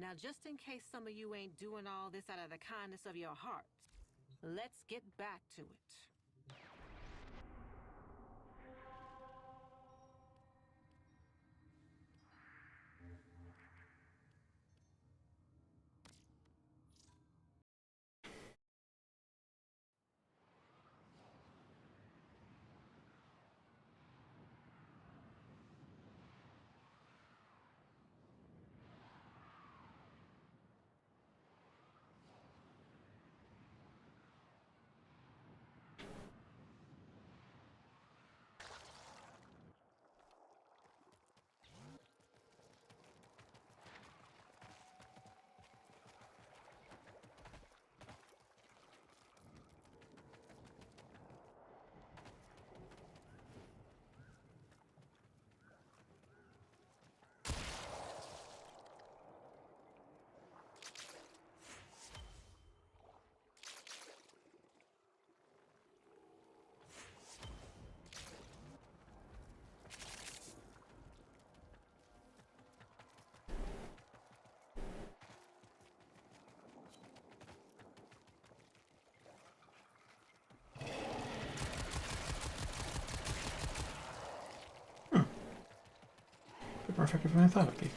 Now, just in case some of you ain't doing all this out of the kindness of your hearts, let's get back to it. More effective than I thought it would be.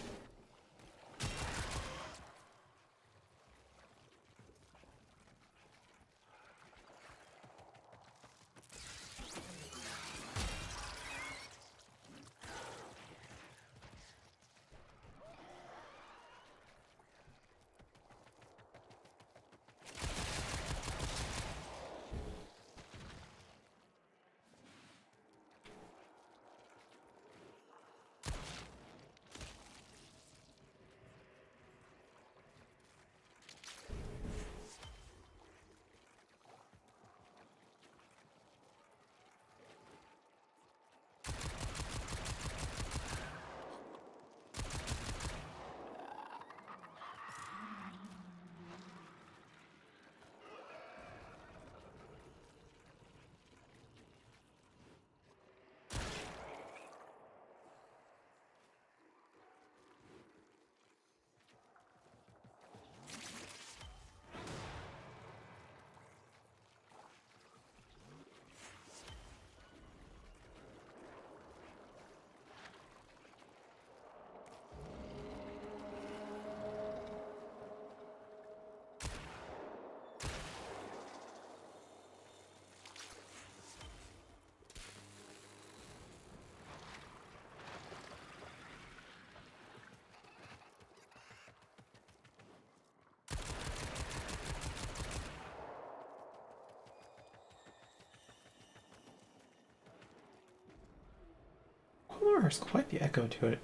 Quilmar has quite the echo to it.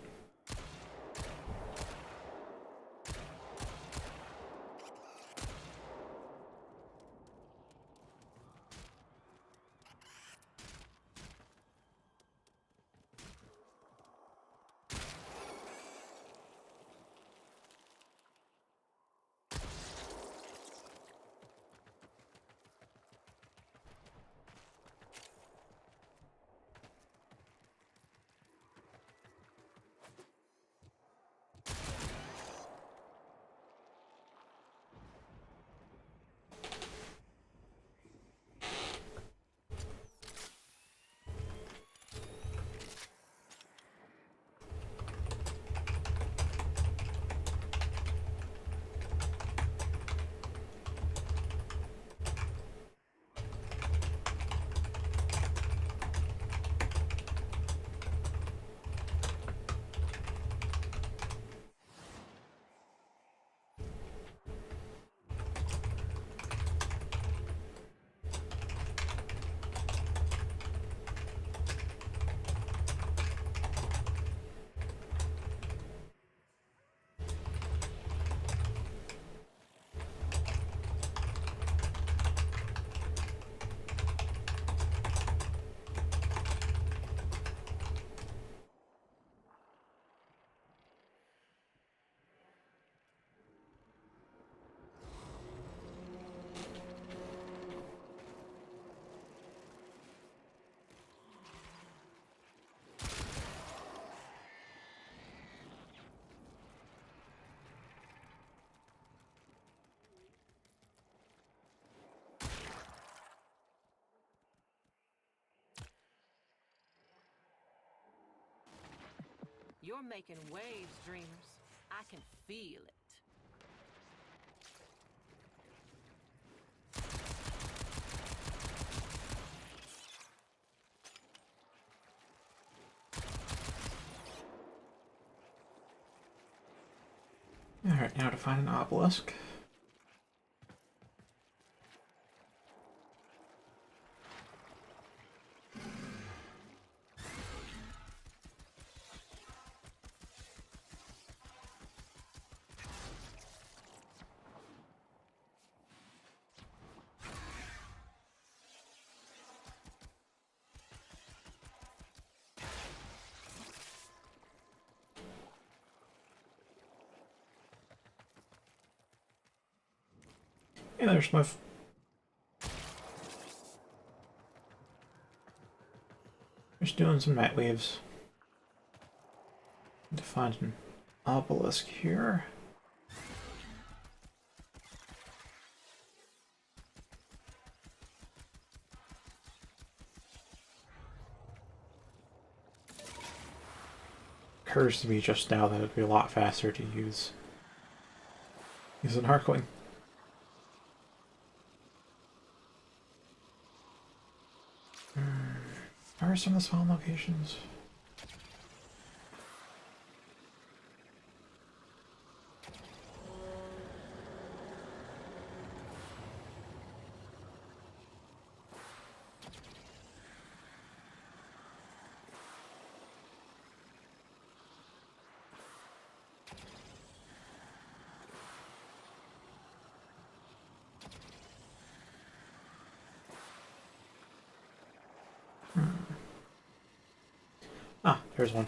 You're making waves, dreamers. I can feel it. Alright, now to find an obelisk. Yeah, there's my... Just doing some night waves. Need to find an obelisk here. Occurs to me just now that it'd be a lot faster to use an Arcling. Where are some of the spawn locations? Ah, there's one.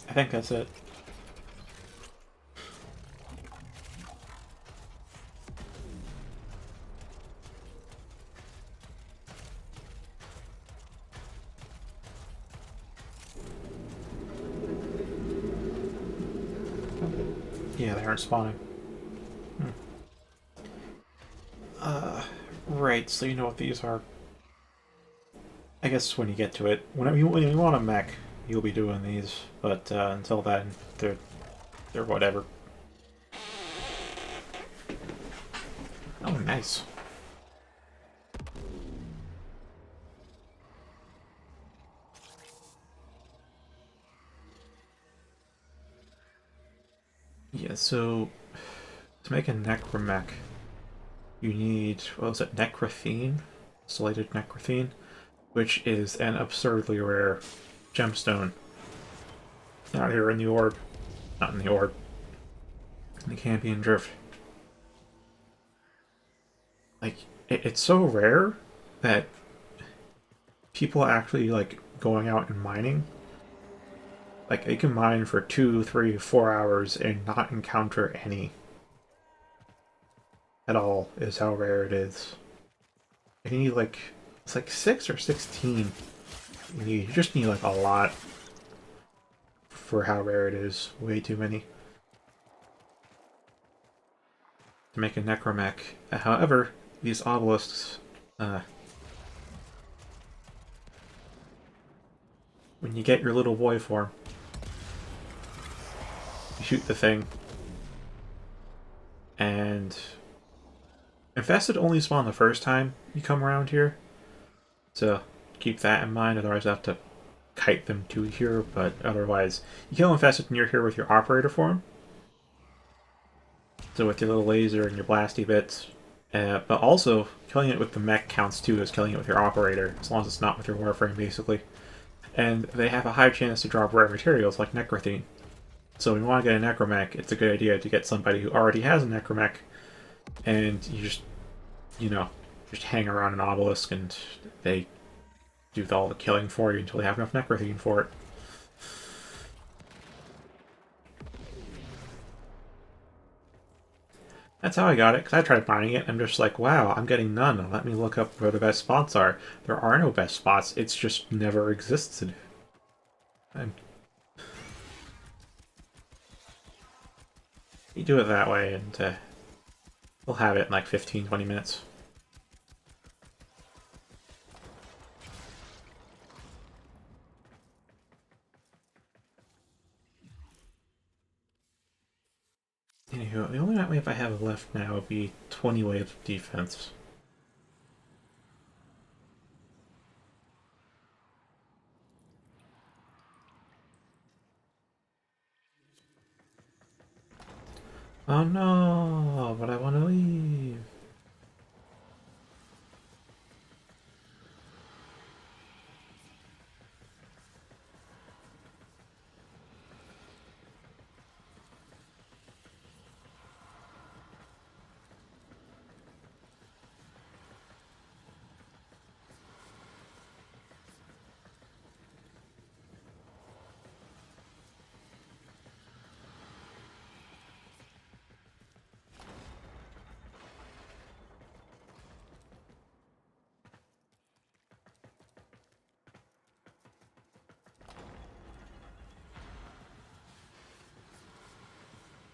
I think that's it. Yeah, they aren't spawning. Right, so you know what these are. I guess when you get to it, when you want a mech, you'll be doing these, but until then, they're whatever. Oh, nice. Yeah, so to make a necromech, you need, what was it, necrothene? Slated necrothene, which is an absurdly rare gemstone. Out here in the orb. Not in the orb. In the Campion Drift. Like, it's so rare that people actually, like, going out and mining, like, they can mine for 2, 3, 4 hours and not encounter any at all, is how rare it is. And you need, like, it's like 6 or 16. You just need, like, a lot for how rare it is. Way too many. To make a necromech. However, these obelisks, when you get your little boy form, you shoot the thing, and infested only spawn the first time you come around here, so keep that in mind, otherwise I have to kite them to here, but otherwise, you kill infested and you're here with your operator form, so with your little laser and your blasty bits, but also killing it with the mech counts too as killing it with your operator, as long as it's not with your Warframe, basically. And they have a high chance to drop rare materials like necrothene. So when you want to get a necromech, it's a good idea to get somebody who already has a necromech, and you just, you know, just hang around an obelisk and they do all the killing for you until they have enough necrothene for it. That's how I got it, because I tried finding it, and I'm just like, wow, I'm getting none. Let me look up where the best spots are. There are no best spots, it's just never existed. You do it that way, and we'll have it in like 15-20 minutes. Anywho, the only wave I have left now would be 20 waves of defense. Oh no, but I want to leave.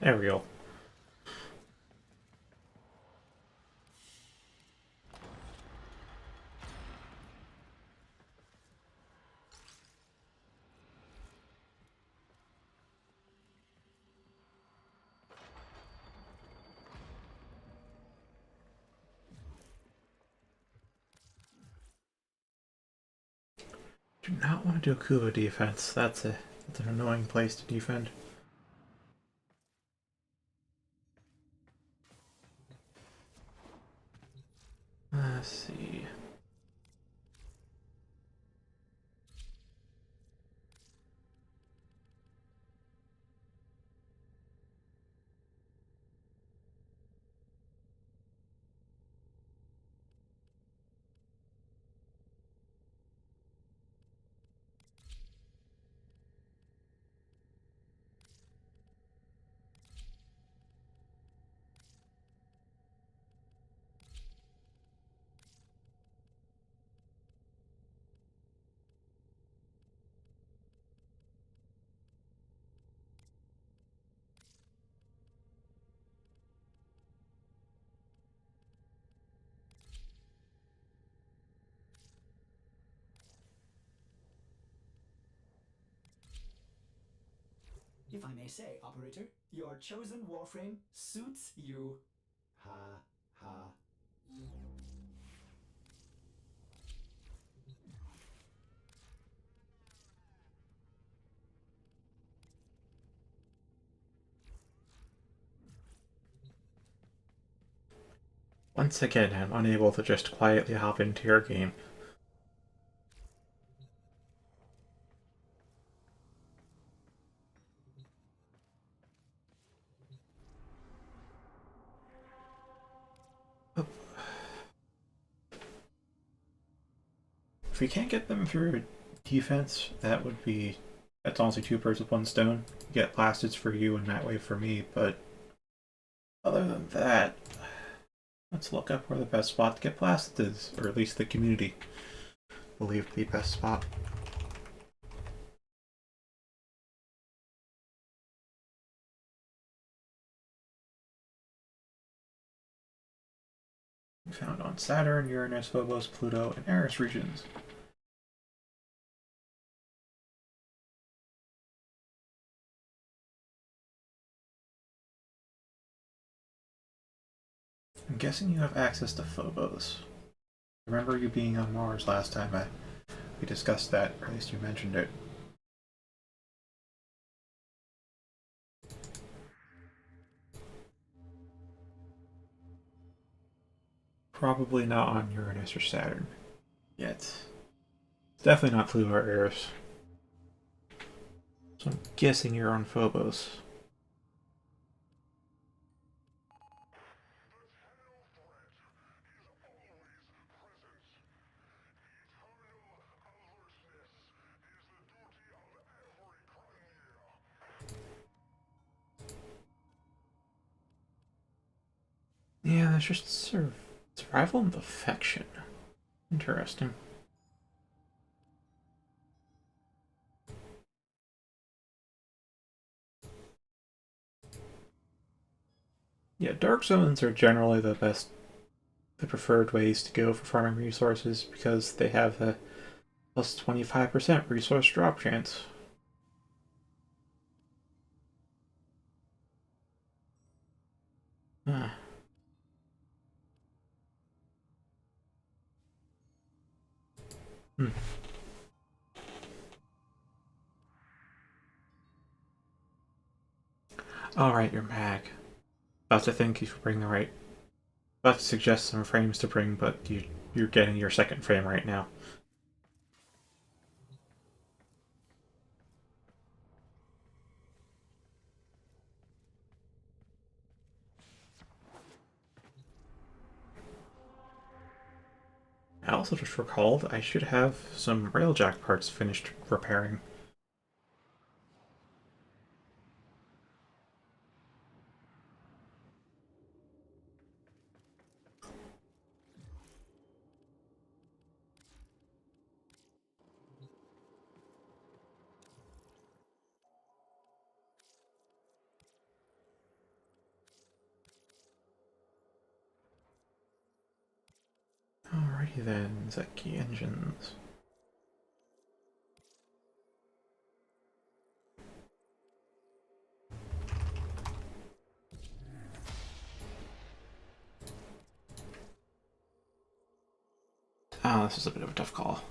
There we go. Do not want to do Kuva defense. That's an annoying place to defend. Let's see. If I may say, operator, your chosen Warframe suits you. Ha ha. Once again, I'm unable to just quietly hop into your game. If we can't get them through defense, that's honestly two birds with one stone. You get plastids for you and that way for me, but other than that, let's look up where the best spot to get plastids is, or at least the community believe the best spot. Found on Saturn, Uranus, Phobos, Pluto, and Eris regions. I'm guessing you have access to Phobos. Remember you being on Mars last time we discussed that, or at least you mentioned it. Probably not on Uranus or Saturn yet. It's definitely not Pluto or Eris. So I'm guessing you're on Phobos. It's just survival and affection. Interesting. Yeah, dark zones are generally the preferred ways to go for farming resources because they have a plus 25% resource drop chance. Ah. Hmm. Alright, you're mag. About to think you should bring the right. About to suggest some frames to bring, but you're getting your second frame right now. I also just recalled I should have some railjack parts finished repairing. Alrighty then, Zeki engines. Ah, this is a bit of a tough call.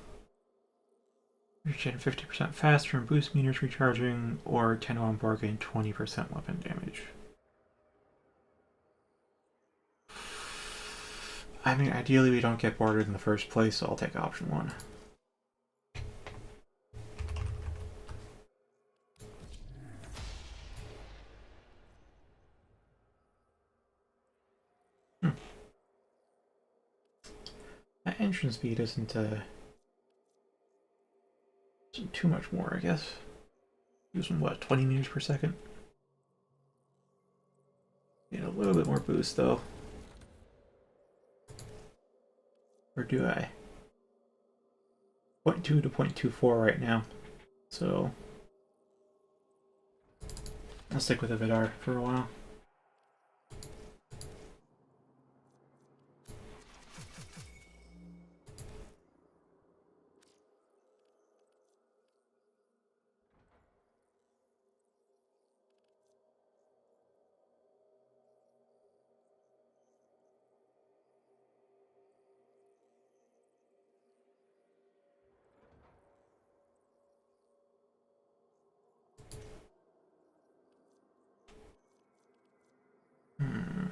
Regen 50% faster and boost meters recharging, or 10 on board gain 20% weapon damage. I mean, ideally we don't get boarded in the first place, so I'll take option 1. That engine speed isn't too much more, I guess. Using what, 20 meters per second? Need a little bit more boost though. Or do I? 0.2 to 0.24 right now. So I'll stick with a Vidar for a while. Hmm.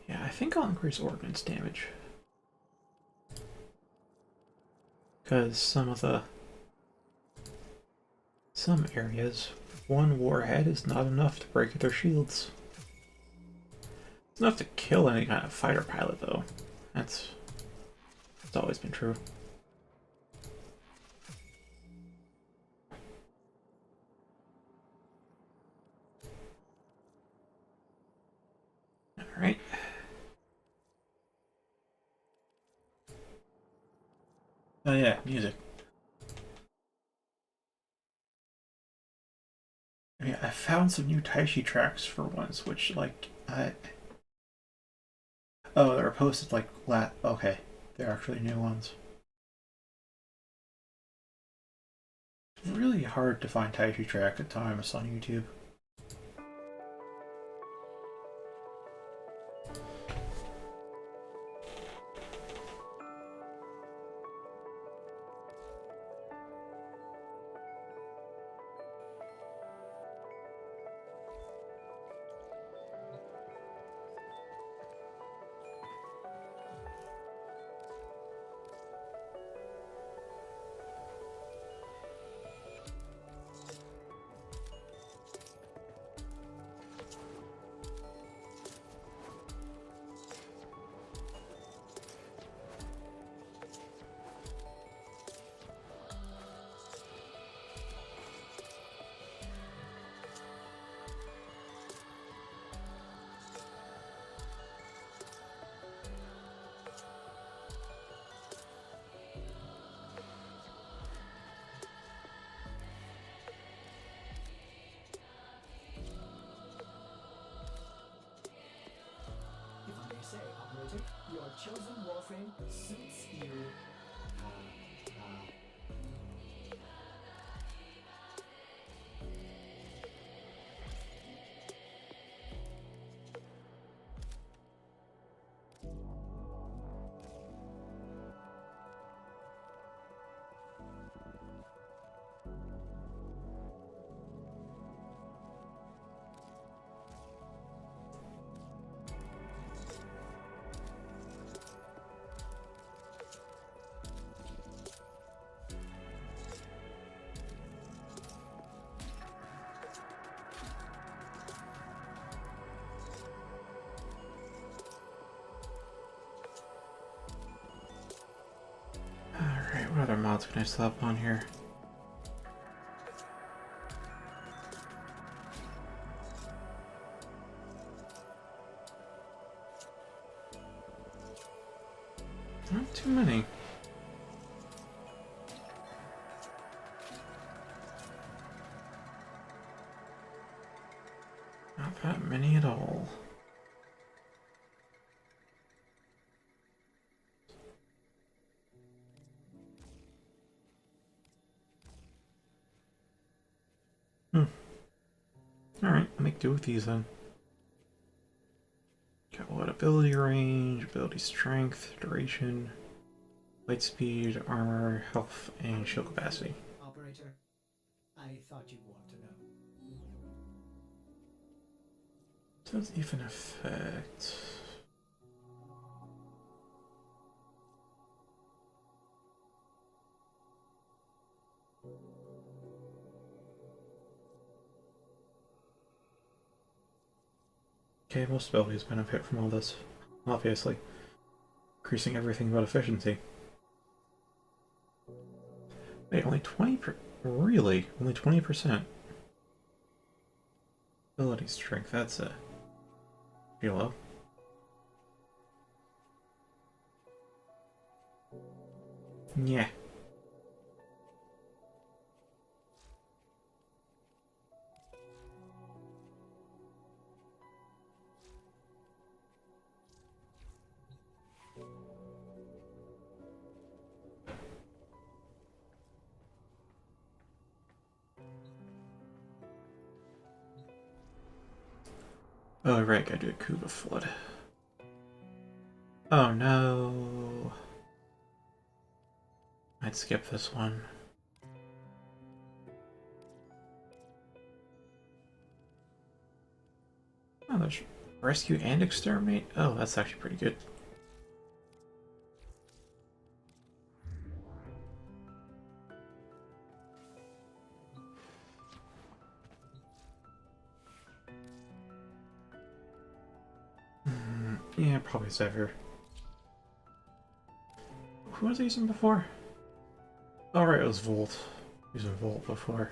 Yeah, I think I'll increase ordnance damage. Because some areas, one warhead is not enough to break their shields. It's enough to kill any kind of fighter pilot, though. That's always been true. Alright. Oh yeah, music. I mean, I found some new Taishi tracks for once, which, like, oh, they were posted, like, okay. They're actually new ones. It's really hard to find Taishi track at times on YouTube. chosen Warframe suits you. Ha ha. Alright, what other mods can I slap on here? Not too many. Not that many at all. Alright, I'll make do with these then. Got what? Ability range, ability strength, duration, light speed, armor, health, and shield capacity. Operator, I thought you'd want to know. Does even affect. Okay, most abilities benefit from all this, obviously. Increasing everything but efficiency. Wait, only 20%? Really? Only 20%? Ability strength, that's a pretty low. Yeah. Oh, right, gotta do a Kuba flood. Oh no. I'd skip this one. Oh, there's rescue and exterminate? Oh, that's actually pretty good. Yeah, probably Sever. Who was I using before? Oh, right, it was Volt. Using Volt before.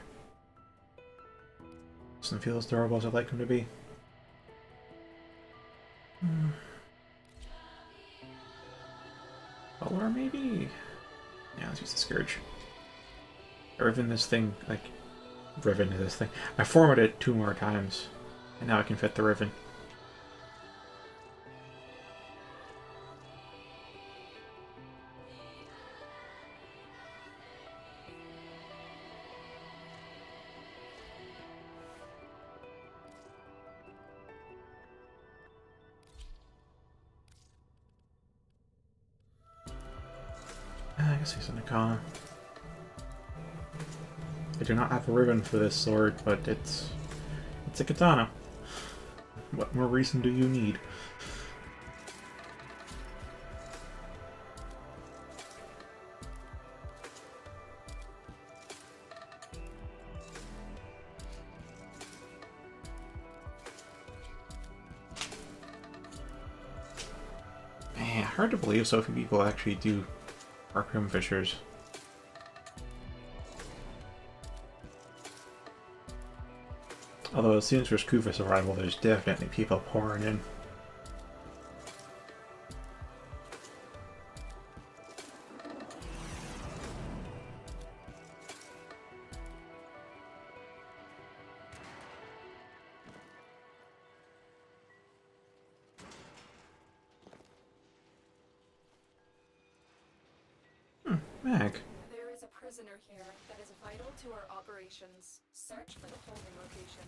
Doesn't feel as durable as I'd like him to be. Color, maybe? Yeah, let's use the Scourge. I riven this thing, like, riven this thing. I formatted it 2 more times, and now I can fit the riven. I guess he's an Akana. I do not have a ribbon for this sword, but it's a katana. What more reason do you need? Man, hard to believe so few people actually do Warframe fishers. Although it seems for Kuva's arrival, there's definitely people pouring in. Mag. There is a prisoner here that is vital to our operations. Search for the holding location.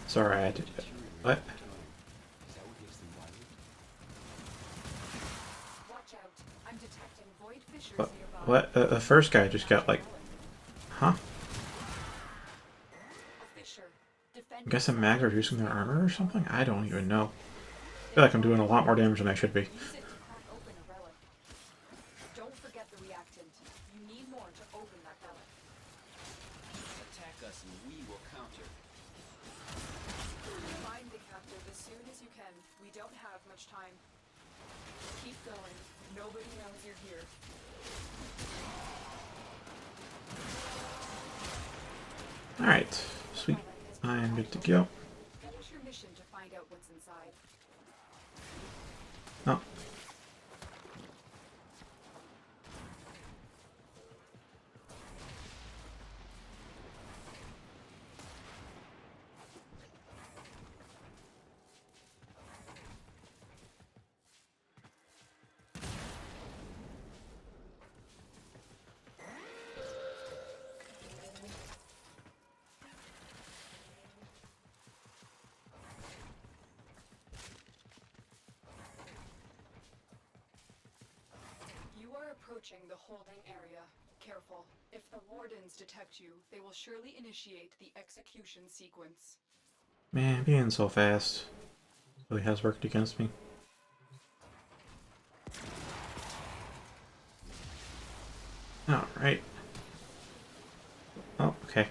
Sorry, I did. What? Watch out. I'm detecting void fissures What? nearby. What? The first guy just got like, huh? A fissure. Defend I guess the mags are reducing their armor or something? I don't even know. I feel like I'm doing a lot more damage than I should be. Use it to crack open a relic. Don't forget the reactant. You need more to open that relic. Attack us and we will counter. Find the captive as soon as you can. We don't have much time. Keep going. Nobody knows you're here. Alright, sweet. I am good to go. Finish your mission to find out what's inside. Oh. You are approaching the holding area. Careful. If the wardens detect you, they will surely initiate the execution sequence. Man, being so fast really has worked against me. Alright. Oh, okay.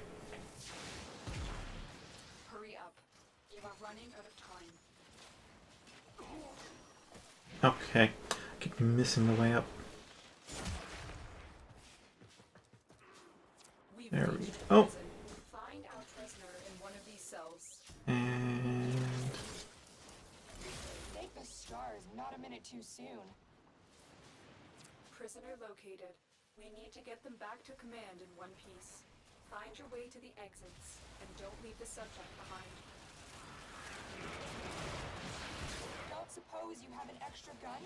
Hurry up. You are running out of time. Okay. Keep missing the way up. We've There we reached go. the prison. Find our prisoner in one of these cells. And Thank the stars, not a minute too soon. Prisoner located. We need to get them back to command in one piece. Find your way to the exits, and don't leave the subject behind. Don't suppose you have an extra gun?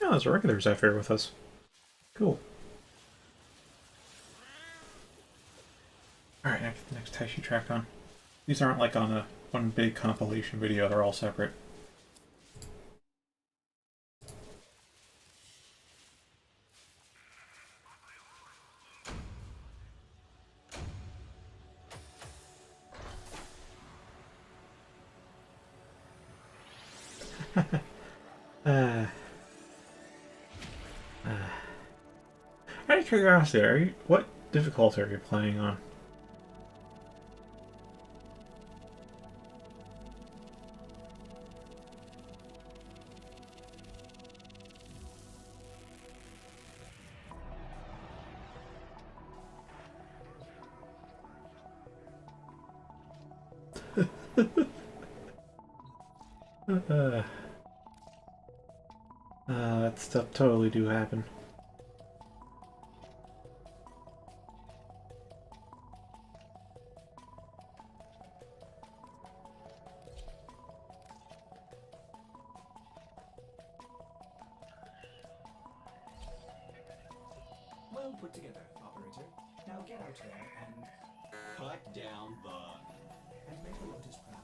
yeah, there's regulars out here with us. Cool. Alright, next Taishi track on. These aren't like on a one big compilation video, they're all separate. Out of curiosity, what difficulty are you playing on? That stuff totally do happen. Well put together, operator. Now get out there and Cut down the... make the Lotus proud.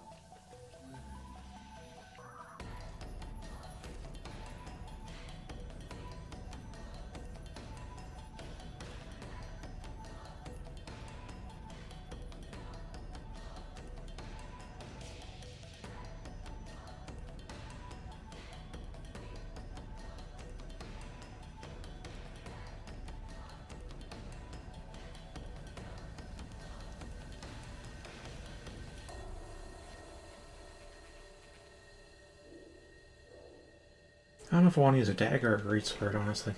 I don't know if I want to use a dagger or a great sword, honestly.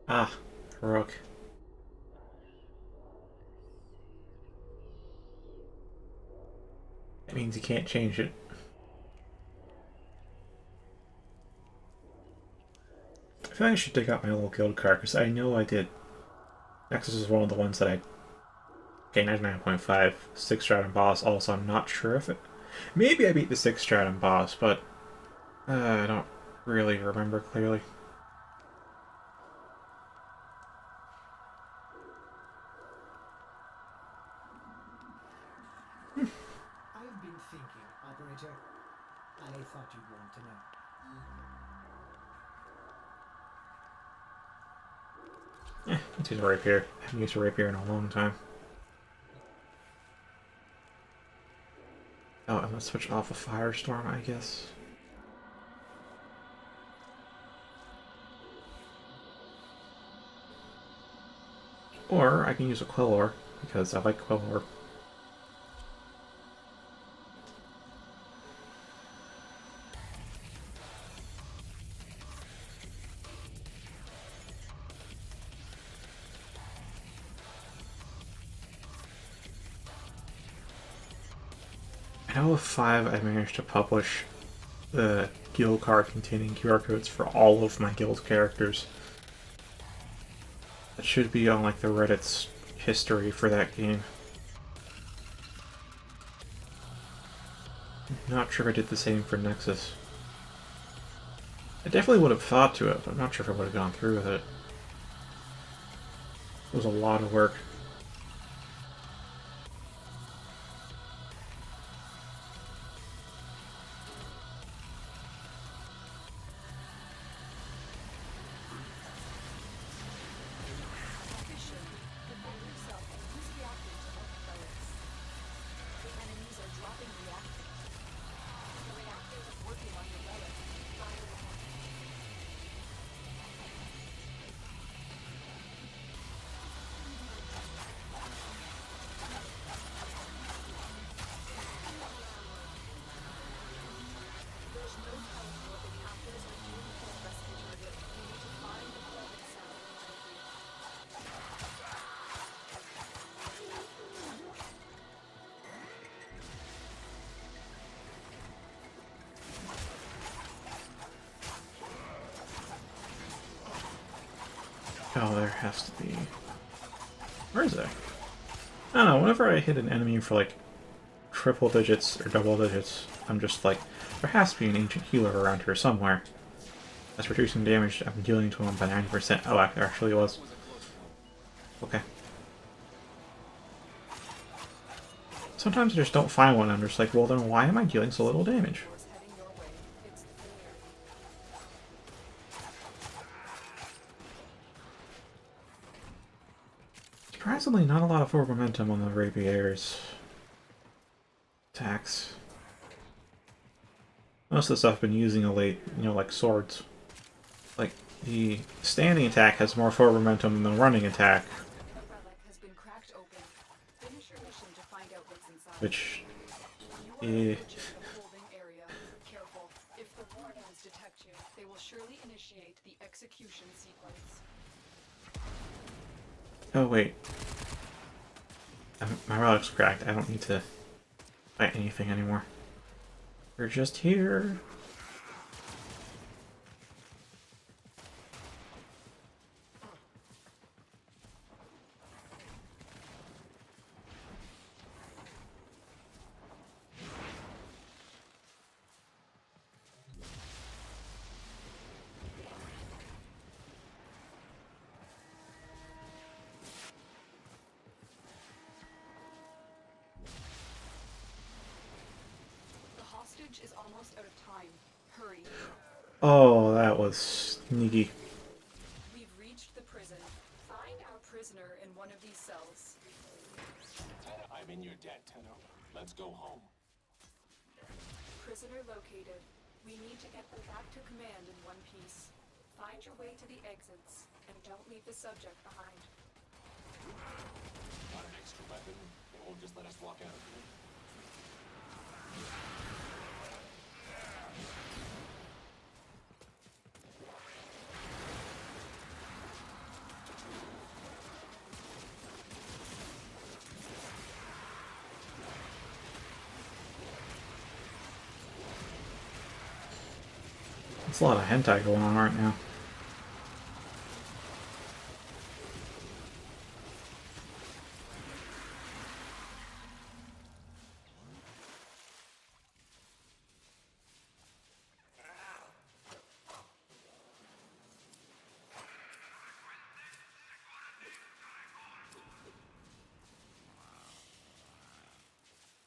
Ah, heroic. means you can't change it. I feel like I should dig out my little guild card, because I know I did. Nexus is one of the ones that I... Okay, 99.5, 6 Stratum boss. Also, I'm not sure if it... Maybe I beat the 6 Stratum boss, but... I don't really remember clearly. I've been thinking, operator. I thought you'd want to know. Let's use a rapier. I haven't used a rapier in a long time. Oh, and let's switch off a firestorm, I guess. Or I can use a Quillor, because I like Quillor. I know with 5 I managed to publish the guild card containing QR codes for all of my guild characters. That should be on like the Reddit's history for that game. Not sure if I did the same for Nexus. I definitely would have thought to it, but I'm not sure if I would have gone through with it. It was a lot of work. Oh, there has to be... Where is that? I don't know, whenever I hit an enemy for like triple digits or double digits, I'm just like, there has to be an ancient healer around here somewhere that's reducing damage I'm dealing to him by 90%. Oh, there actually was. Okay. Sometimes I just don't find one, I'm just like, well then why am I dealing so little damage? Surprisingly, not a lot of forward momentum on the rapier's attacks. Most of the stuff I've been using of late, you know, like swords. Like, the standing attack has more forward momentum than the running attack. Which... If the wardens detect you, they will surely initiate the execution sequence. Oh, wait. My relic's cracked. I don't need to fight anything anymore. We're just here. Is almost out of time. Hurry. Oh, that was sneaky. We've reached the prison. Find our prisoner in one of these cells. I'm in your debt, Tenno. Let's go home. Prisoner located. We need to get them back to command in one piece. Find your way to the exits, and don't leave the subject behind. Got an extra weapon? They won't just let us walk out of here. There's a lot of hentai going on right now.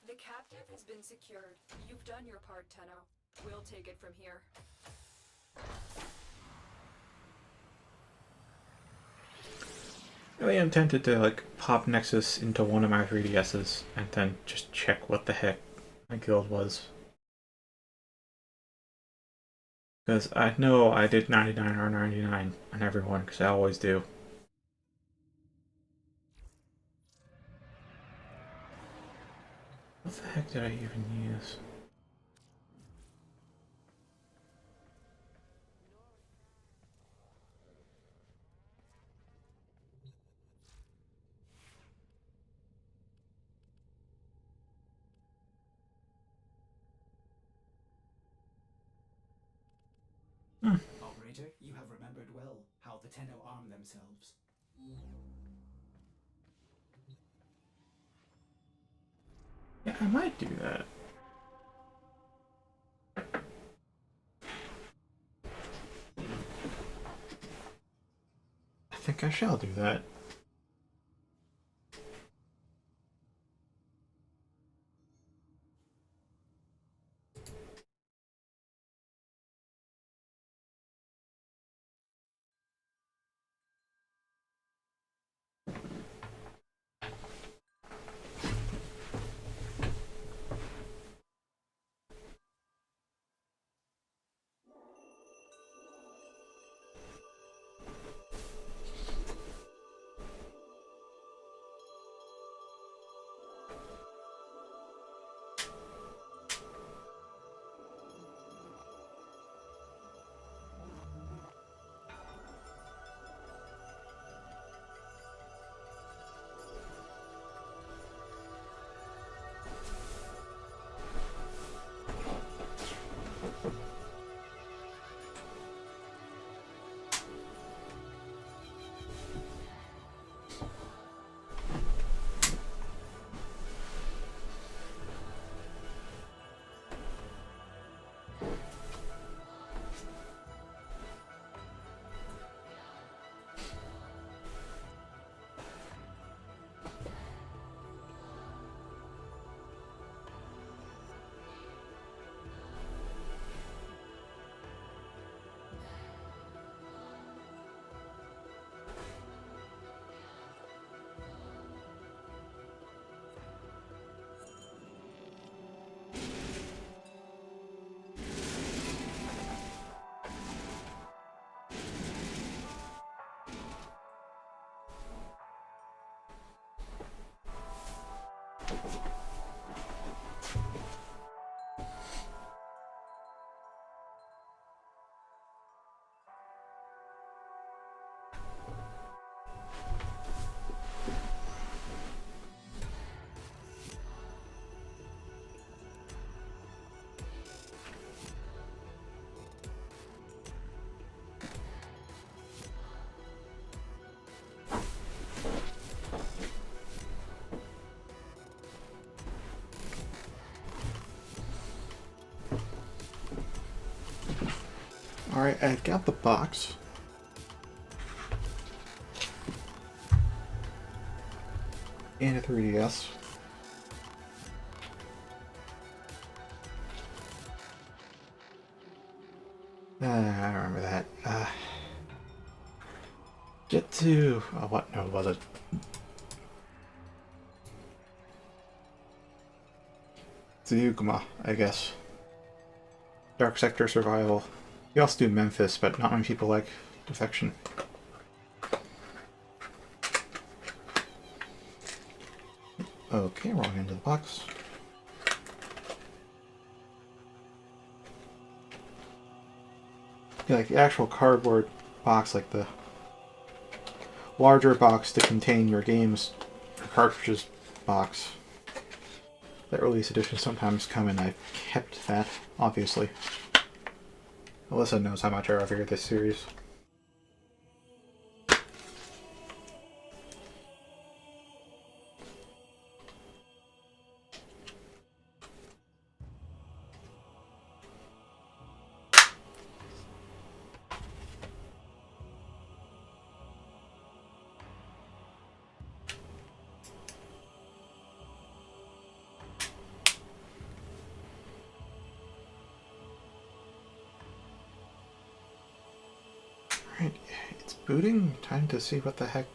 The captive has been secured. You've done your part, Tenno. We'll take it from here. Really intended to like pop Nexus into one of my 3DSs and then just check what the heck my guild was. Because I know I did 99 or 99 on everyone, because I always do. What the heck did I even use? Operator, you have remembered well how the Tenno arm themselves. Yeah, I might do that. I think I shall do that. Alright, I got the box. And a 3DS. I remember that. Get to... Oh, what? No, was it? Zugma, I guess. Dark Sector Survival. You also do Memphis, but not many people like Defection. Okay, wrong end of the box. Yeah, like the actual cardboard box, like the larger box to contain your games, your cartridges box. That release edition sometimes come in. I've kept that, obviously. Alyssa knows how much I revere this series. Right, it's booting. Time to see what the heck.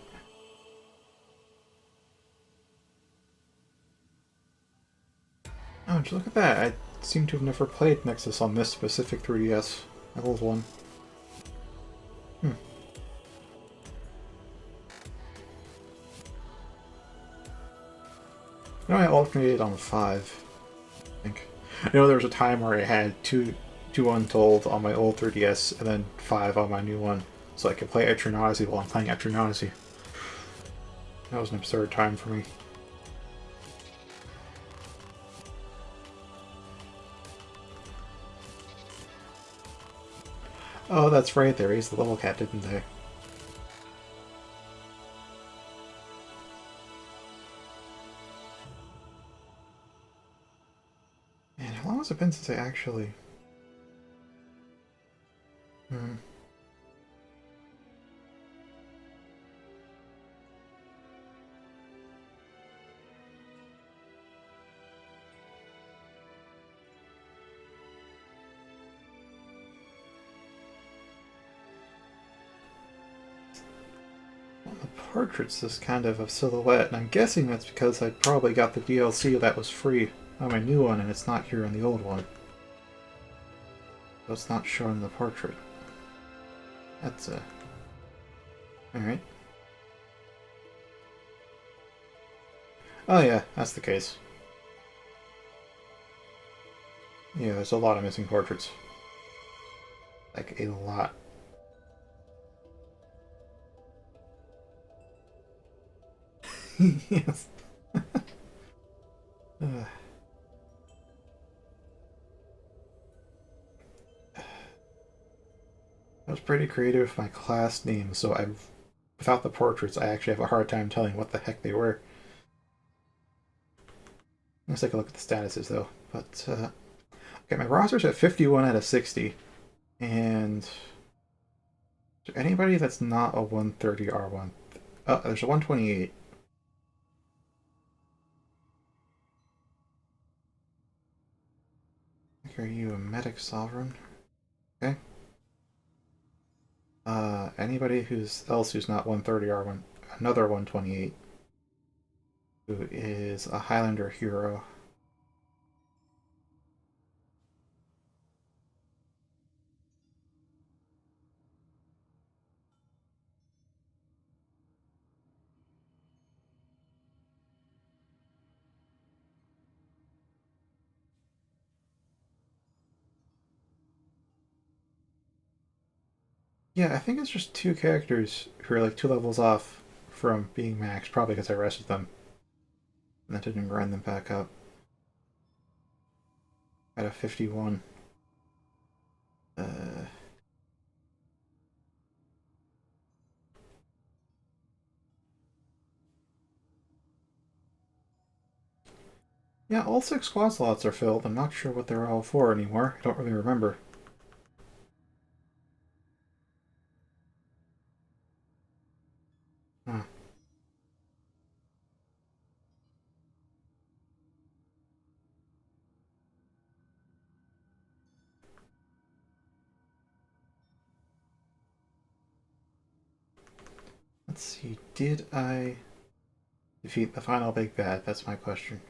Oh, just look at that. I seem to have never played Nexus on this specific 3DS. My old one. No, I alternated on 5, I think. I know there was a time where I had two Untold on my old 3DS and then 5 on my new one, so I could play Eternazi while I'm playing Eternazi. That was an absurd time for me. Oh, that's right, they raised the level cap, didn't they? Man, how long has it been since I actually... On the portraits, this kind of a silhouette, and I'm guessing that's because I probably got the DLC that was free on my new one, and it's not here on the old one. So it's not showing the portrait. That's alright. Oh yeah, that's the case. Yeah, there's a lot of missing portraits. Like, a lot. Yes. I was pretty creative with my class names, so without the portraits, I actually have a hard time telling what the heck they were. Let's take a look at the statuses, though. But, okay, my roster's at 51 out of 60. And... is there anybody that's not a 130 R1? Oh, there's a 128. Are you a medic sovereign? Okay. Anybody else who's not 130 R1, another 128, who is a Highlander hero. Yeah, I think it's just 2 characters who are like 2 levels off from being maxed, probably because I rested them. And that didn't grind them back up. At a 51. Yeah, all 6 squad slots are filled. I'm not sure what they're all for anymore. I don't really remember. Huh. Let's see, did I defeat the final big bad? That's my question.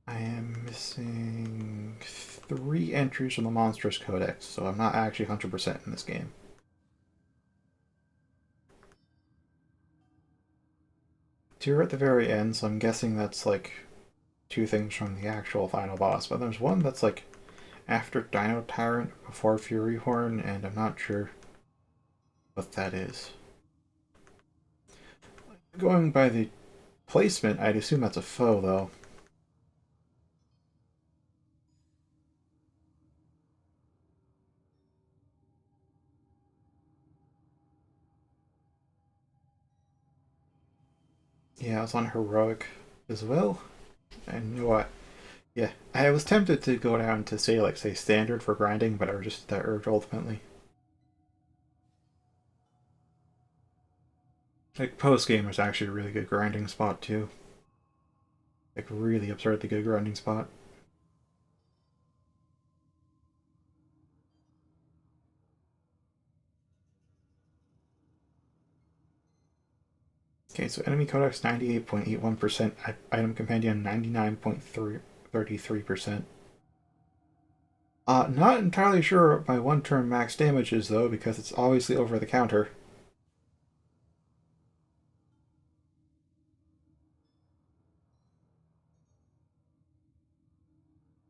I am missing 3 entries from the Monstrous Codex, so I'm not actually 100% in this game. 2 are at the very end, so I'm guessing that's like 2 things from the actual final boss. But there's one that's like after Dino Tyrant, before Fury Horn, and I'm not sure what that is. Going by the placement, I'd assume that's a foe, though. Yeah, I was on heroic as well. And you know what? Yeah, I was tempted to go down to say standard for grinding, but I resisted that urge ultimately. Like post game was actually a really good grinding spot too. Like really absurdly good grinding spot. Okay, so enemy codex 98.81%, item compendium 99.33%. Not entirely sure what my one turn max damage is though, because it's obviously over the counter.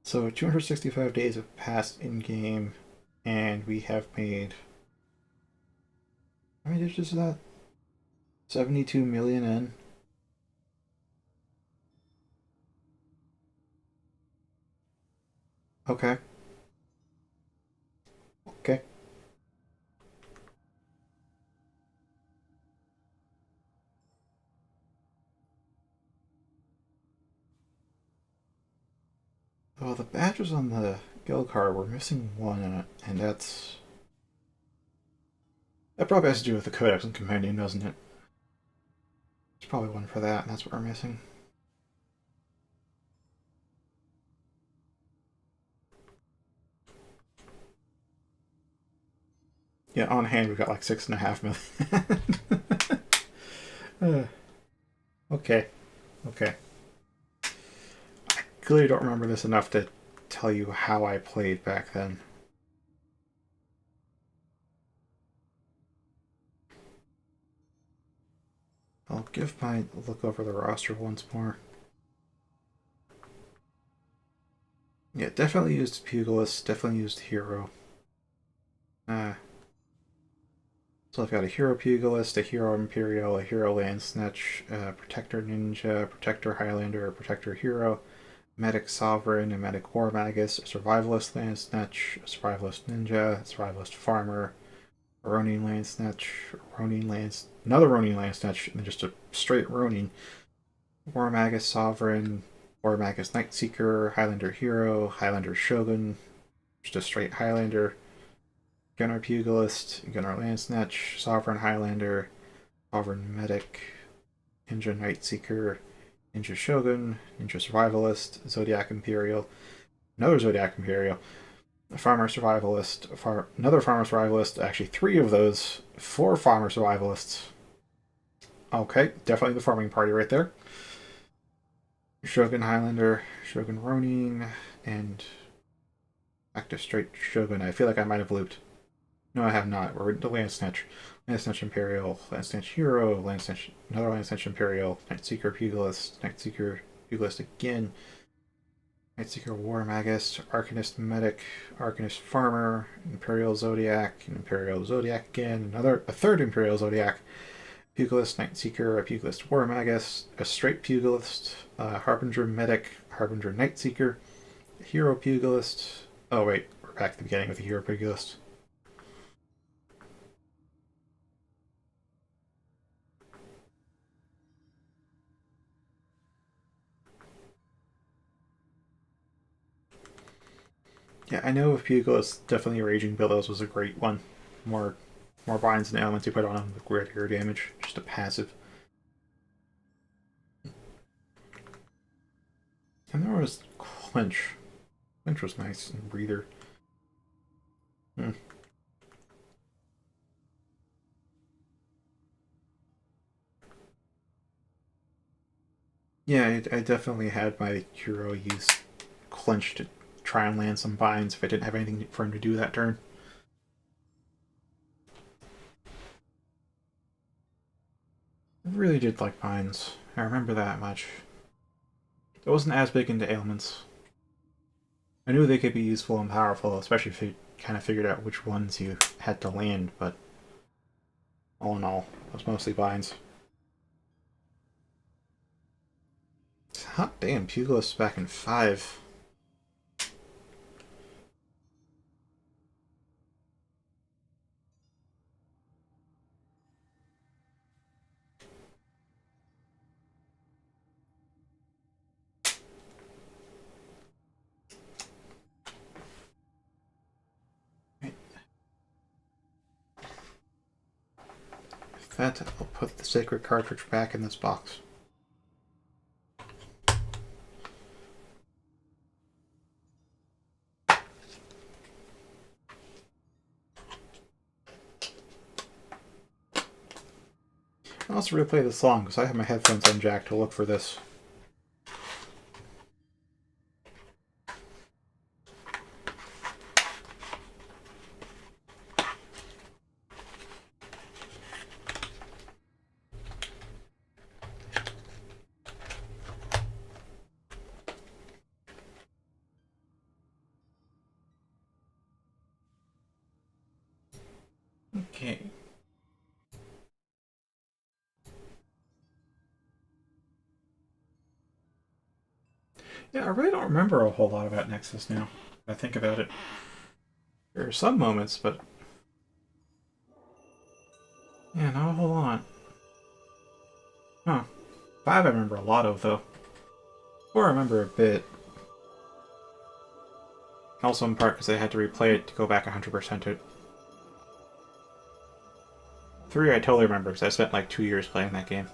So 265 days have passed in game, and we have made. How many digits is that? 72 million in. Okay. Okay. Well, the badges on the guild card, we're missing one in it, and that's. That probably has to do with the codex and compendium, doesn't it? There's probably one for that, and that's what we're missing. Yeah, on hand we've got like 6.5 million. Okay. Okay. I clearly don't remember this enough to tell you how I played back then. I'll give my look over the roster once more. Yeah, definitely used Pugilist, definitely used Hero. So I've got a Hero Pugilist, a Hero Imperial, a Hero Landsnatch, Protector Ninja, Protector Highlander, Protector Hero, Medic Sovereign, a Medic War Magus, a Survivalist Landsnatch, a Survivalist Ninja, a Survivalist Farmer, a Ronin Landsnatch, another Ronin Landsnatch, and then just a straight Ronin. War Magus Sovereign, War Magus Nightseeker, Highlander Hero, Highlander Shogun, just a straight Highlander, Gunner Pugilist, Gunner Landsnatch, Sovereign Highlander, Sovereign Medic, Ninja Nightseeker, Ninja Shogun, Ninja Survivalist, Zodiac Imperial, another Zodiac Imperial, a Farmer Survivalist, another Farmer Survivalist, actually 3 of those, 4 Farmer Survivalists. Okay, definitely the farming party right there. Shogun Highlander, Shogun Ronin, and back to straight Shogun. I feel like I might have looped. No, I have not. We're into Landsnatch. Landsnatch Imperial, Landsnatch Hero, Landsnatch, another Landsnatch Imperial, Nightseeker Pugilist, Nightseeker Pugilist again, Nightseeker War Magus, Arcanist Medic, Arcanist Farmer, Imperial Zodiac, Imperial Zodiac again, a third Imperial Zodiac, Pugilist Nightseeker, a Pugilist War Magus, a straight Pugilist, Harbinger Medic, Harbinger Nightseeker, Hero Pugilist. Oh wait, we're back to the beginning with the Hero Pugilist. Yeah, I know with Pugilist, definitely Raging Billows was a great one. More binds and elements you put on him with greater damage, just a passive. And there was Clinch. Clinch was nice and breather. Hmm. Yeah, I definitely had my hero use Clinch to try and land some binds if I didn't have anything for him to do that turn. I really did like binds. I remember that much. I wasn't as big into ailments. I knew they could be useful and powerful, especially if you kind of figured out which ones you had to land, but all in all, it was mostly binds. Hot damn, Pugilist back in 5. that, I'll put the sacred cartridge back in this box. I'll also replay the song because I have my headphones on jack to look for this. Okay. Yeah, I really don't remember a whole lot about Nexus now. If I think about it. There are some moments, but... yeah, not a whole lot. Huh. 5 I remember a lot of, though. 4 I remember a bit. Also in part because I had to replay it to go back 100% it. 3 I totally remember because I spent like 2 years playing that game.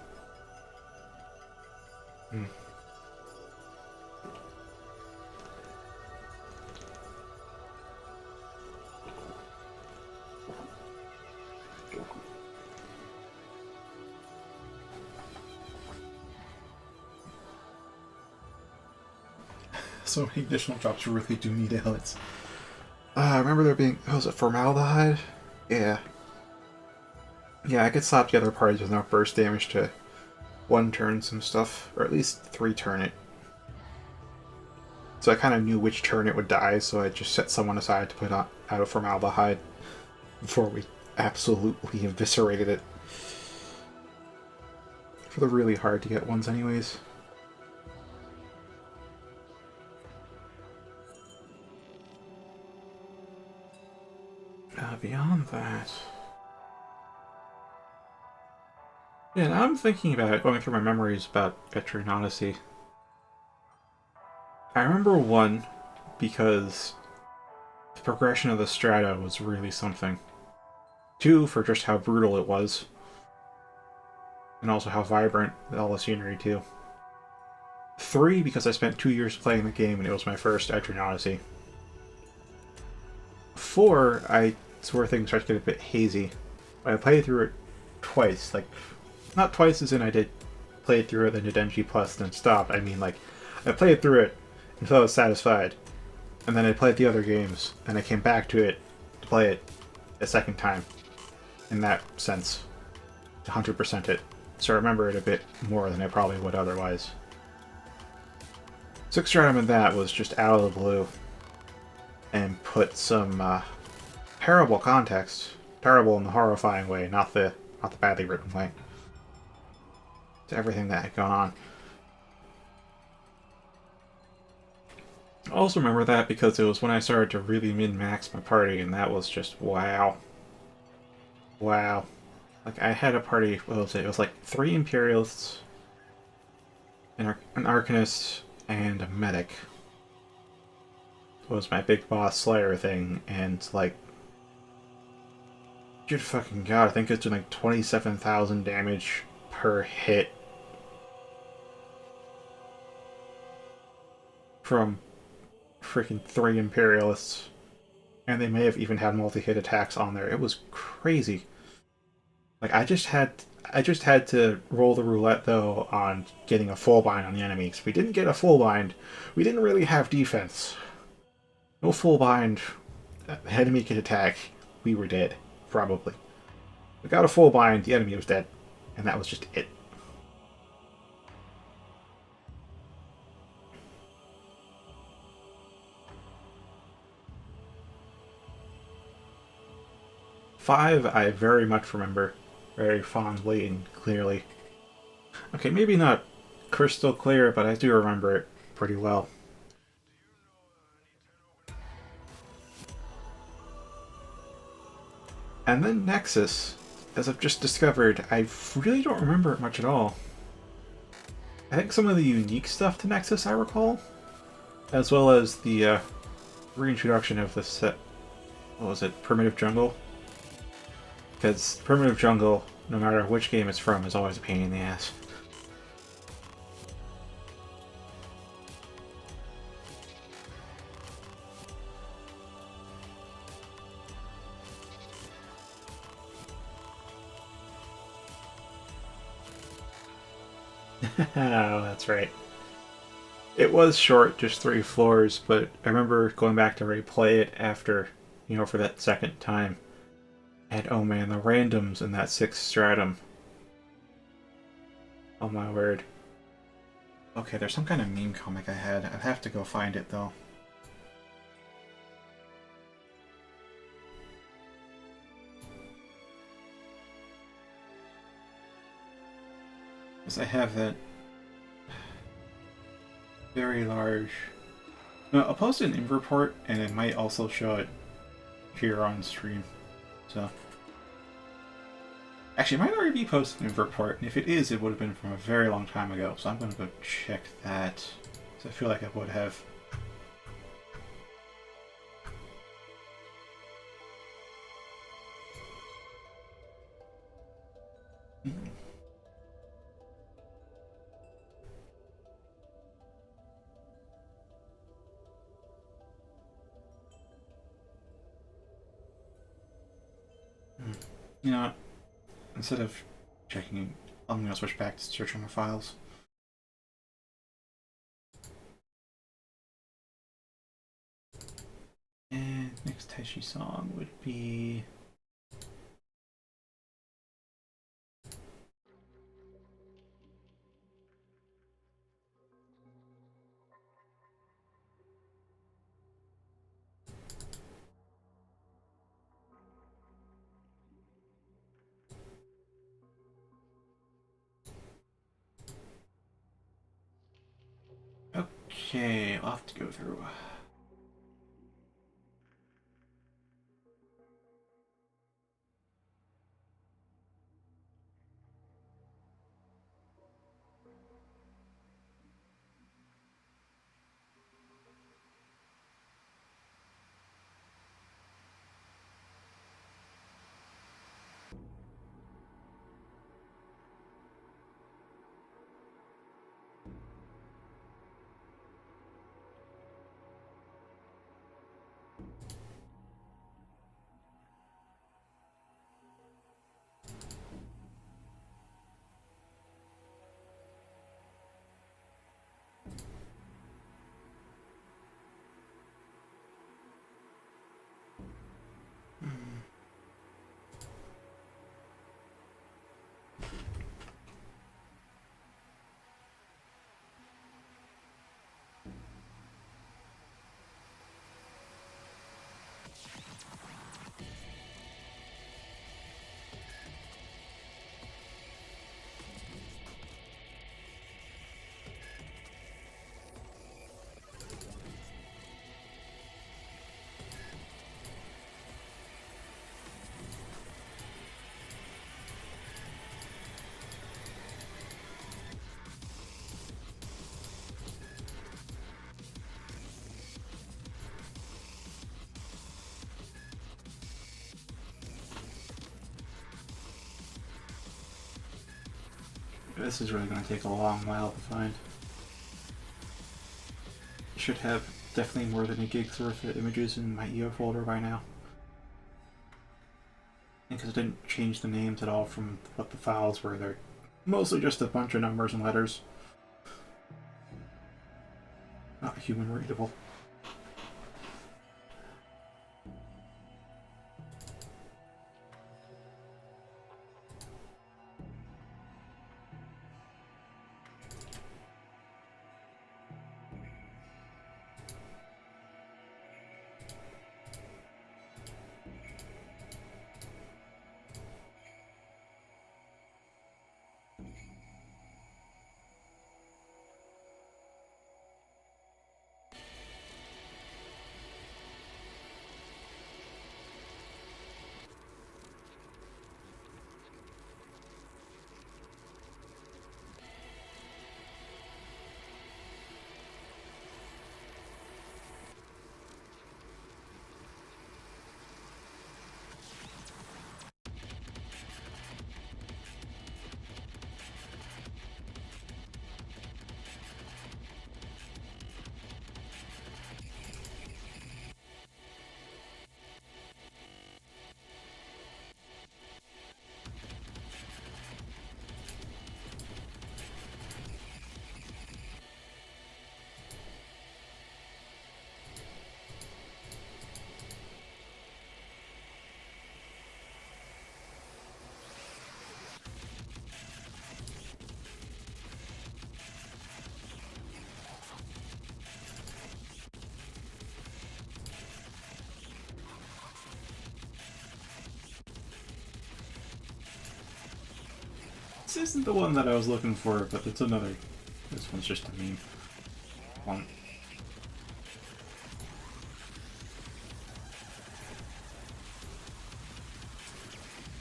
So many additional drops really do need elements. I remember there being... oh, was it formaldehyde? Yeah. Yeah, I could slap together parties with enough burst damage to 1 turn some stuff, or at least 3 turn it. So I kind of knew which turn it would die, so I just set someone aside to put out of formaldehyde before we absolutely eviscerated it. For the really hard to get ones anyways. Beyond that... yeah, now I'm thinking about it, going through my memories about Etrian Odyssey. I remember 1 because the progression of the strata was really something. 2 for just how brutal it was. And also how vibrant all the scenery too. 3 because I spent 2 years playing the game and it was my first Etrian Odyssey. 4, it's where things start to get a bit hazy. I played through it twice, like, not twice as in I did play through it, then did NG Plus, then stopped. I mean, like, I played through it until I was satisfied, and then I played the other games, and I came back to it to play it a second time, in that sense, to 100% it. So I remember it a bit more than I probably would otherwise. 6th Stratum in that was just out of the blue, and put some, terrible context. Terrible in the horrifying way, not the badly written way. To everything that had gone on. I also remember that because it was when I started to really min-max my party, and that was just wow. Wow. Like, I had a party, what was it? It was like 3 Imperialists, an Arcanist, and a Medic. Was my big boss Slayer thing, and like, good fucking god, I think it's doing like 27,000 damage per hit from freaking 3 Imperialists, and they may have even had multi-hit attacks on there. It was crazy. Like, I just had to roll the roulette though on getting a full bind on the enemy. Because if we didn't get a full bind, we didn't really have defense. No full bind, enemy could attack, we were dead. Probably. We got a full bind, the enemy was dead. And that was just it. Five, I very much remember. Very fondly and clearly. Okay, maybe not crystal clear, but I do remember it pretty well. And then Nexus, as I've just discovered, I really don't remember it much at all. I think some of the unique stuff to Nexus I recall, as well as the reintroduction of the set, what was it, Primitive Jungle? Because Primitive Jungle no matter which game it's from, is always a pain in the ass. Oh, that's right. It was short, just 3 floors, but I remember going back to replay it after, for that second time. And oh man, the randoms in that 6th stratum. Oh my word. Okay, there's some kind of meme comic I had. I'd have to go find it though. Because I have that very large... No, I'll post an info report, and it might also show it here on stream. So... Actually, it might already be posted in info report, and if it is, it would have been from a very long time ago, so I'm going to go check that. So I feel like I would have... You know what? Instead of checking, I'm going to switch back to searching my files. And next Taishi song would be... Okay, I'll have to go through. This is really going to take a long while to find. I should have definitely more than a gig's worth of images in my EO folder by now. Because I didn't change the names at all from what the files were. They're mostly just a bunch of numbers and letters. Not human readable. This isn't the one that I was looking for, but it's another. This one's just a meme one.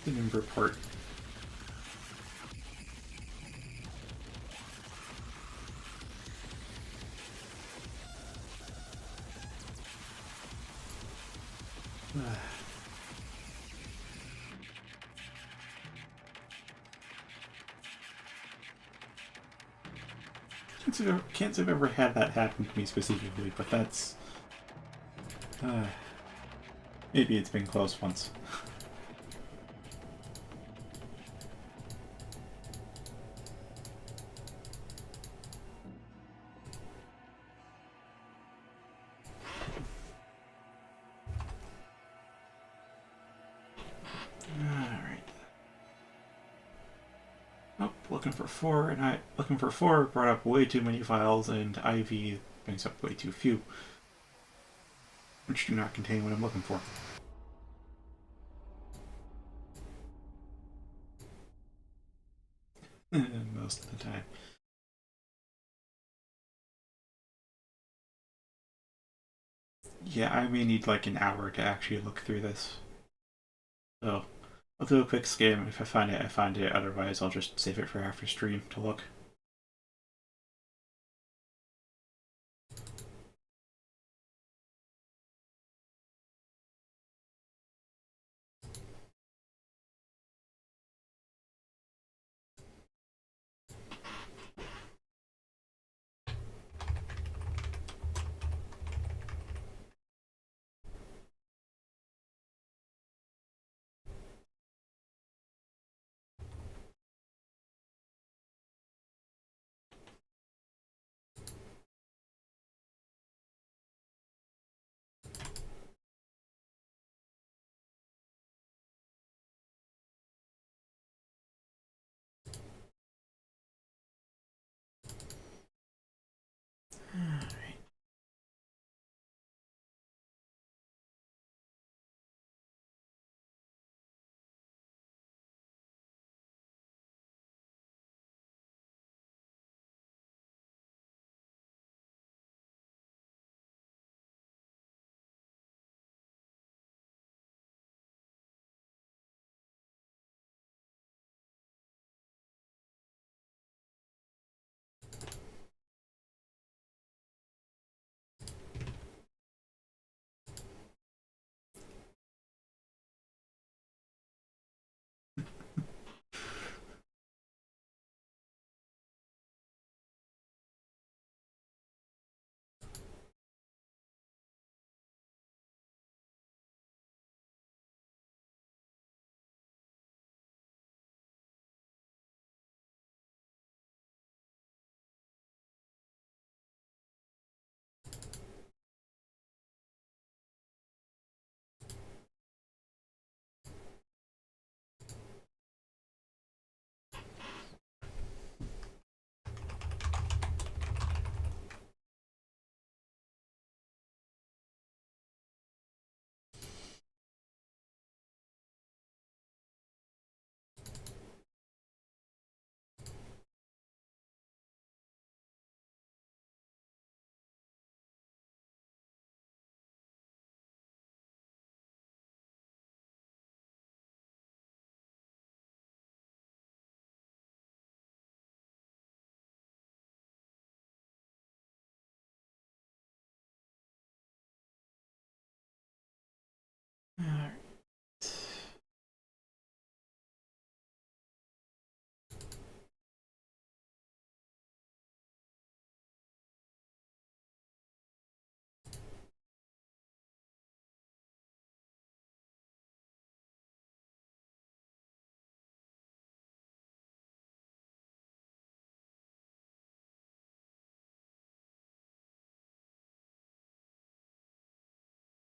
The number part. Can't say I've ever had that happen to me specifically, but that's... maybe it's been close once. Alright. Oh, looking for 4, and looking for 4 brought up way too many files, and IV brings up way too few, which do not contain what I'm looking for. Most of the time. Yeah, I may need like an hour to actually look through this. So, I'll do a quick skim. If I find it, I find it. Otherwise, I'll just save it for after stream to look. Alright.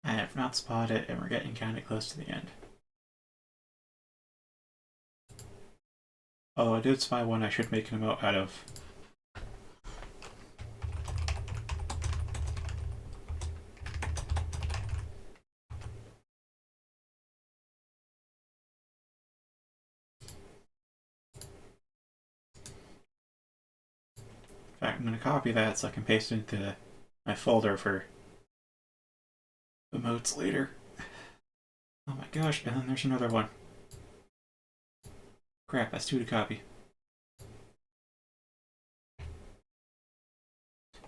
I have not spotted it, and we're getting kind of close to the end. Although I did spy one I should make an emote out of. In fact, I'm going to copy that so I can paste it into my folder for emotes later. Oh my gosh, and then there's another one. Crap, that's 2 to copy.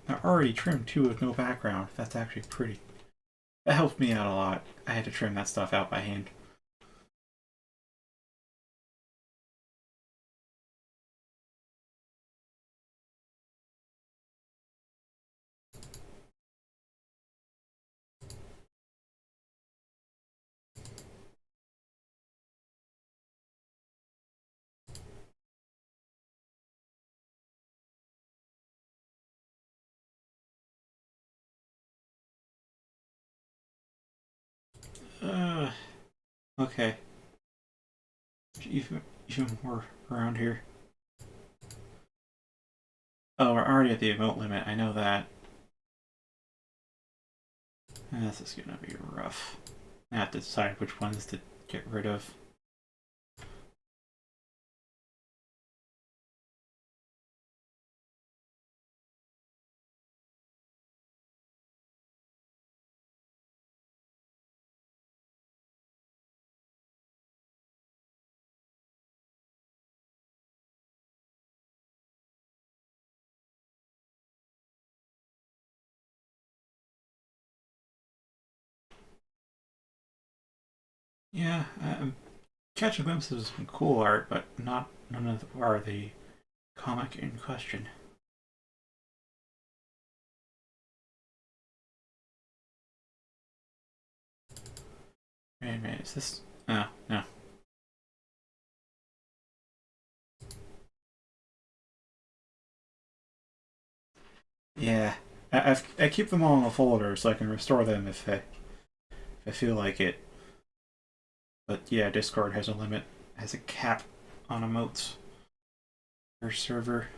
I already trimmed 2 with no background. That's actually pretty. That helped me out a lot. I had to trim that stuff out by hand. Okay. Even more around here. Oh, we're already at the emote limit. I know that. This is gonna be rough. I have to decide which ones to get rid of. Yeah, I'm catching glimpses of some cool art, but none of them are the comic in question. Wait a minute, is this? Oh, no. Yeah, I keep them all in a folder so I can restore them if I feel like it. But yeah, Discord has a limit, has a cap on emotes per server.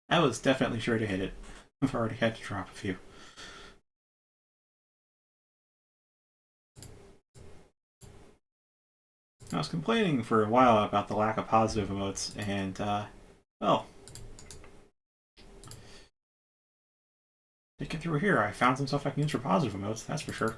I was definitely sure to hit it. I've already had to drop a few. I was complaining for a while about the lack of positive emotes, and, well, thinking through here, I found some stuff I can use for positive emotes, that's for sure.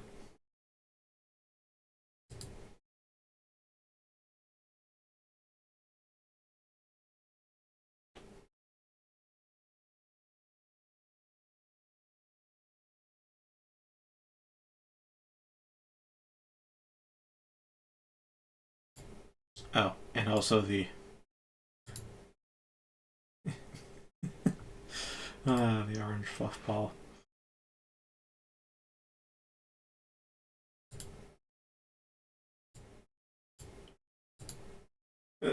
Oh, and also the the orange fluff ball.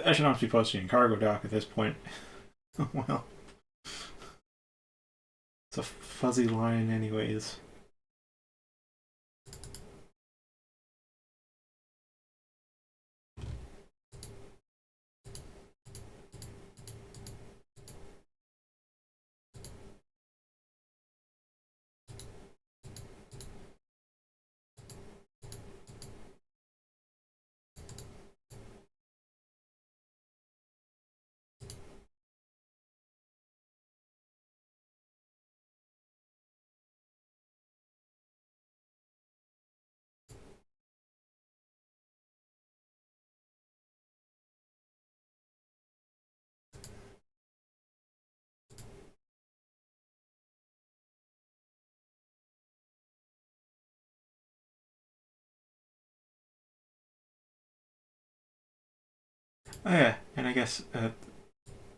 I should not be posting in cargo dock at this point. Well, it's a fuzzy line, anyways. Oh yeah, and I guess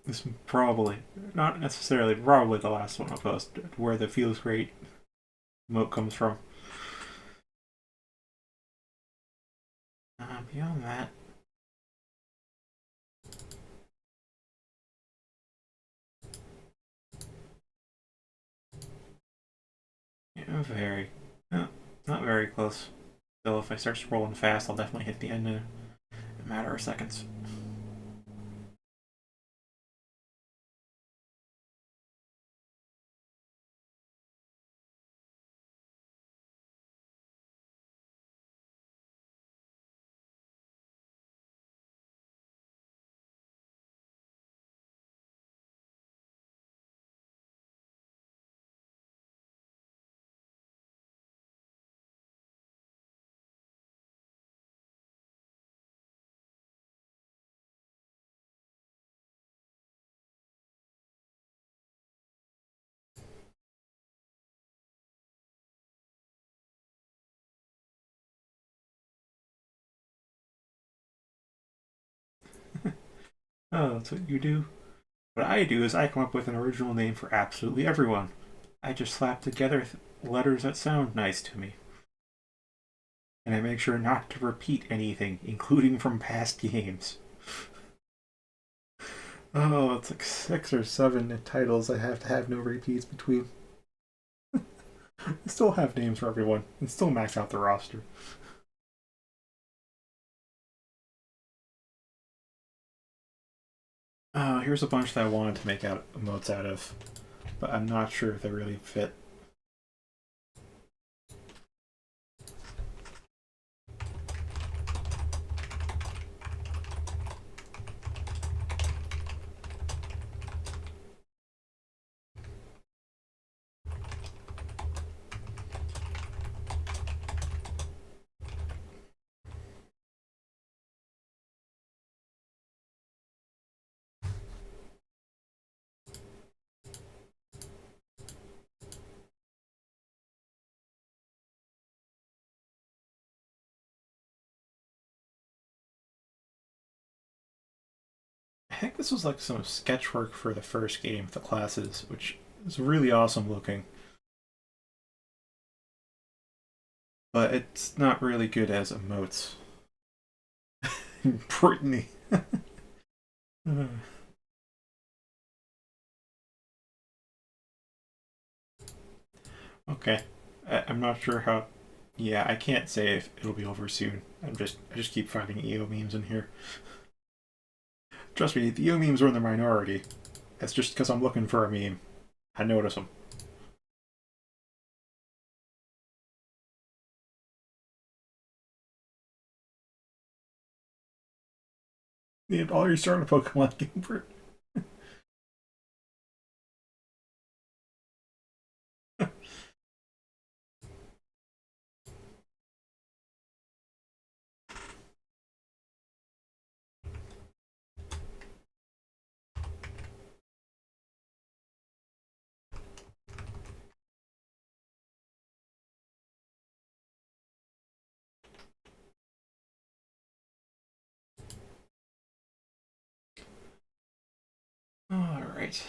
this is probably, not necessarily, probably the last one I'll post, where the feels great emote comes from. Beyond that, yeah, very, no, not very close. So if I start scrolling fast, I'll definitely hit the end in a matter of seconds. Oh, that's what you do? What I do is I come up with an original name for absolutely everyone. I just slap together letters that sound nice to me. And I make sure not to repeat anything, including from past games. Oh, it's like 6 or 7 titles I have to have no repeats between. I still have names for everyone, and still max out the roster. Here's a bunch that I wanted to make out emotes out of, but I'm not sure if they really fit. I think this was like some sketch work for the first game with the classes, which is really awesome looking. But it's not really good as emotes. Brittany. Okay. I'm not sure how. Yeah, I can't say if it'll be over soon. I just keep finding EO memes in here. Trust me, the EO memes are in the minority. It's just because I'm looking for a meme. I notice them. Named all your starting Pokemon game for. Alright.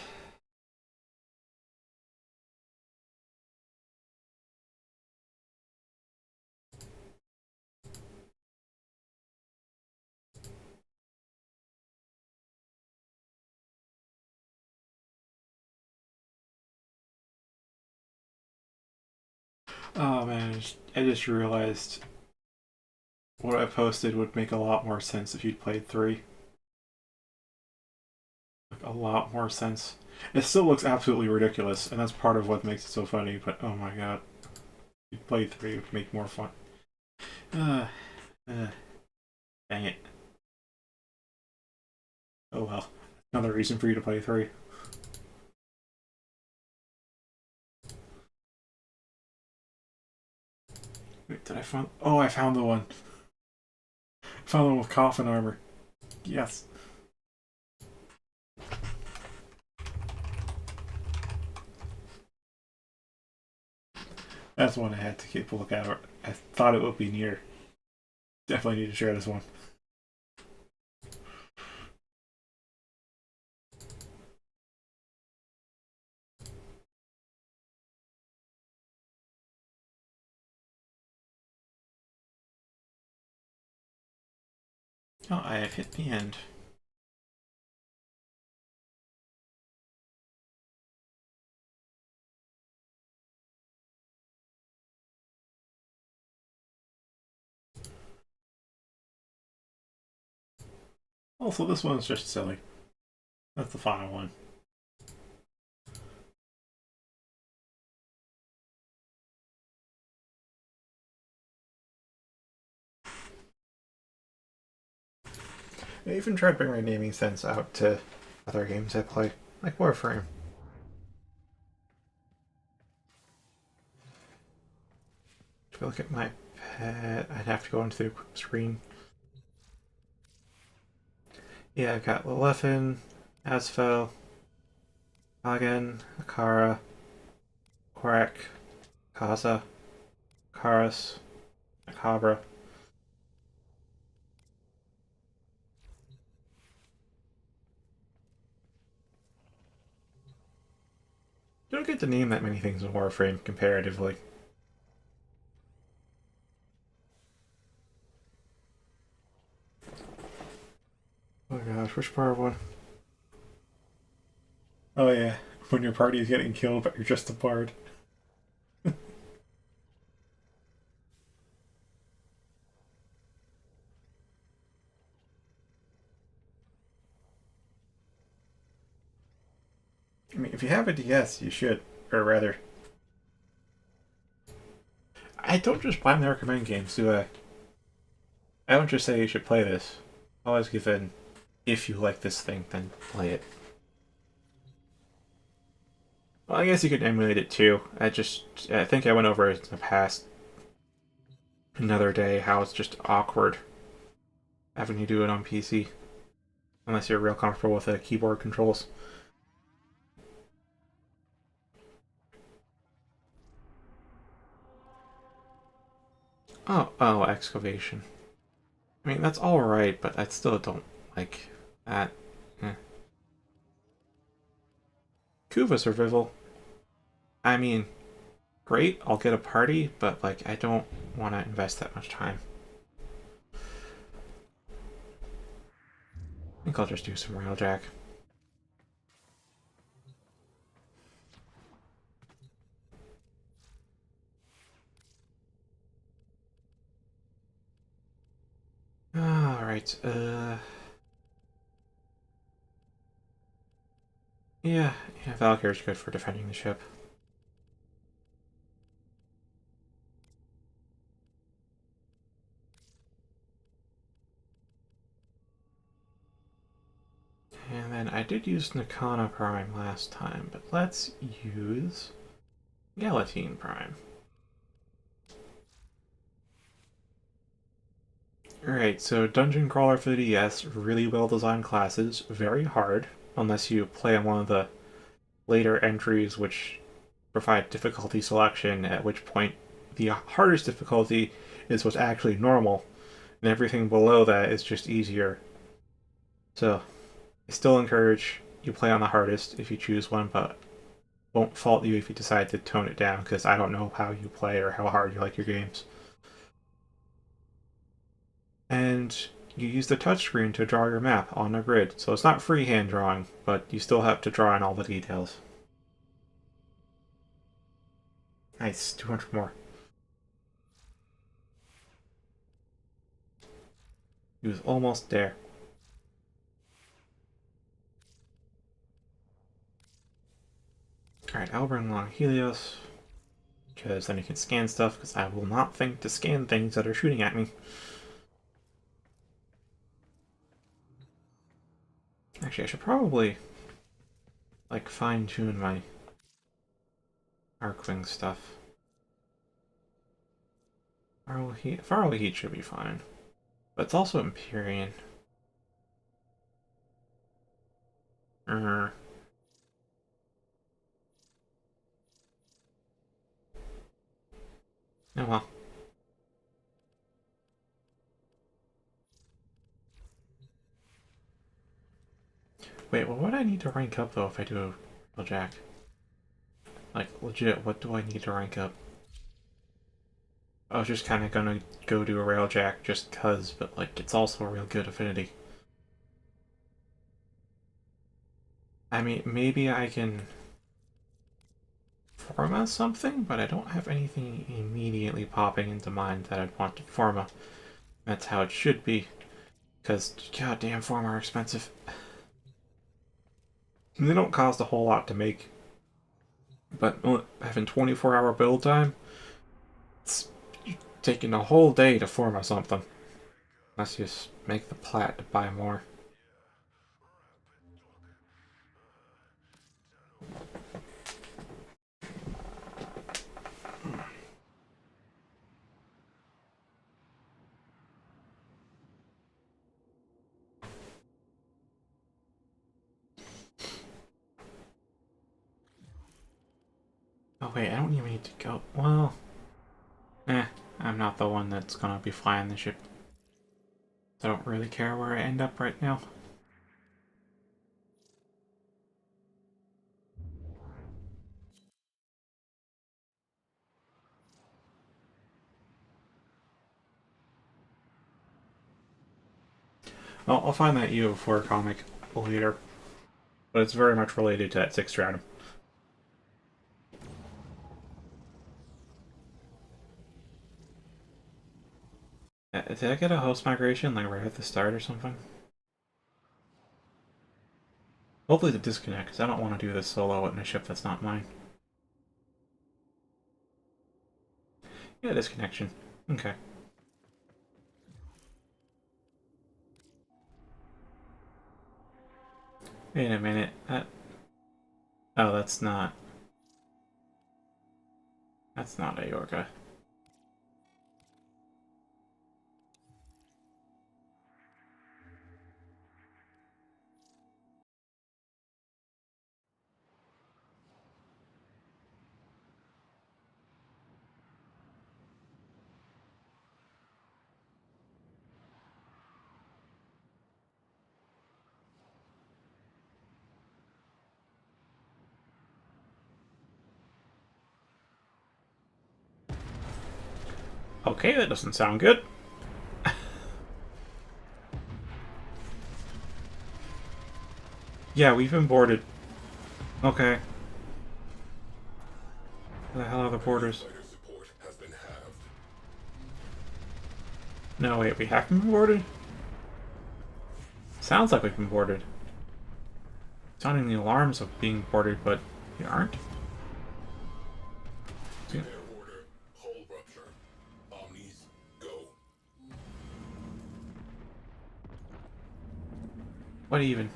Oh man, I just realized what I posted would make a lot more sense if you'd played 3. Like, a lot more sense. It still looks absolutely ridiculous, and that's part of what makes it so funny, but oh my god. If you played 3, it would make more fun. Uh, uh, dang it. Oh well. Another reason for you to play 3. Wait, did I find. Oh, I found the one. I found the one with coffin armor. Yes. That's one I had to keep a look at. I thought it would be near. Definitely need to share this one. Oh, I have hit the end. Also, this one's just silly. That's the final one. I even tried bringing my naming sense out to other games I play, like Warframe. If you look at my pet, I'd have to go into the screen. Yeah, I got Lilefin, Asfel, Hagen, Akara, Korak, Kaza, Karas, Akabra. don't get to name that many things in Warframe comparatively. Oh gosh, which part one? Oh yeah, when your party is getting killed but you're just a bard. I mean, if you have a DS, you should. Or rather... I don't just blindly recommend games, do I? I don't just say you should play this. I always give in, if you like this thing, then play it. Well, I guess you could emulate it too. I think I went over it in the past another day, how it's just awkward having to do it on PC. Unless you're real comfortable with the keyboard controls. Oh, excavation. I mean, that's alright, but I still don't like that. Eh. Kuva survival. I mean, great, I'll get a party, but like, I don't want to invest that much time. I think I'll just do some railjack. Alright, yeah, Valkyrie's good for defending the ship. And then I did use Nakana Prime last time, but let's use Galatine Prime. Alright, so Dungeon Crawler for the DS, really well designed classes, very hard, unless you play on one of the later entries which provide difficulty selection, at which point the hardest difficulty is what's actually normal, and everything below that is just easier. So, I still encourage you play on the hardest if you choose one, but won't fault you if you decide to tone it down, because I don't know how you play or how hard you like your games. And you use the touchscreen to draw your map on a grid, so it's not freehand drawing, but you still have to draw in all the details. Nice, 200 more. He was almost there. Alright, I'll bring along Helios, because then you can scan stuff, because I will not think to scan things that are shooting at me. Actually, I should probably, like, fine-tune my Arcwing stuff. Faraway Heat should be fine. But it's also Empyrean. Oh well. Wait, well, what do I need to rank up, though, if I do a Jack? Like, legit, what do I need to rank up? I was just kind of gonna go do a Railjack just cuz, but, like, it's also a real good affinity. I mean, maybe I can Forma something, but I don't have anything immediately popping into mind that I'd want to Forma. That's how it should be, because goddamn Forma are expensive. And they don't cost a whole lot to make, but having 24-hour build time, it's taking a whole day to Forma something. Unless you just make the plat to buy more. Oh wait, I don't even need to go. Well, I'm not the one that's gonna be flying the ship. I don't really care where I end up right now. I'll find that EU4 comic later, but it's very much related to that 6th stratum. Did I get a host migration like right at the start or something? Hopefully the disconnect, because I don't want to do this solo in a ship that's not mine. Yeah, disconnection. Okay. Wait a minute. Oh, that's not a Yorka. Okay, that doesn't sound good. Yeah, we've been boarded. Okay. Where the hell are the boarders? No, wait, we haven't been boarded? Sounds like we've been boarded. Sounding the alarms of being boarded, but we aren't. See? What even?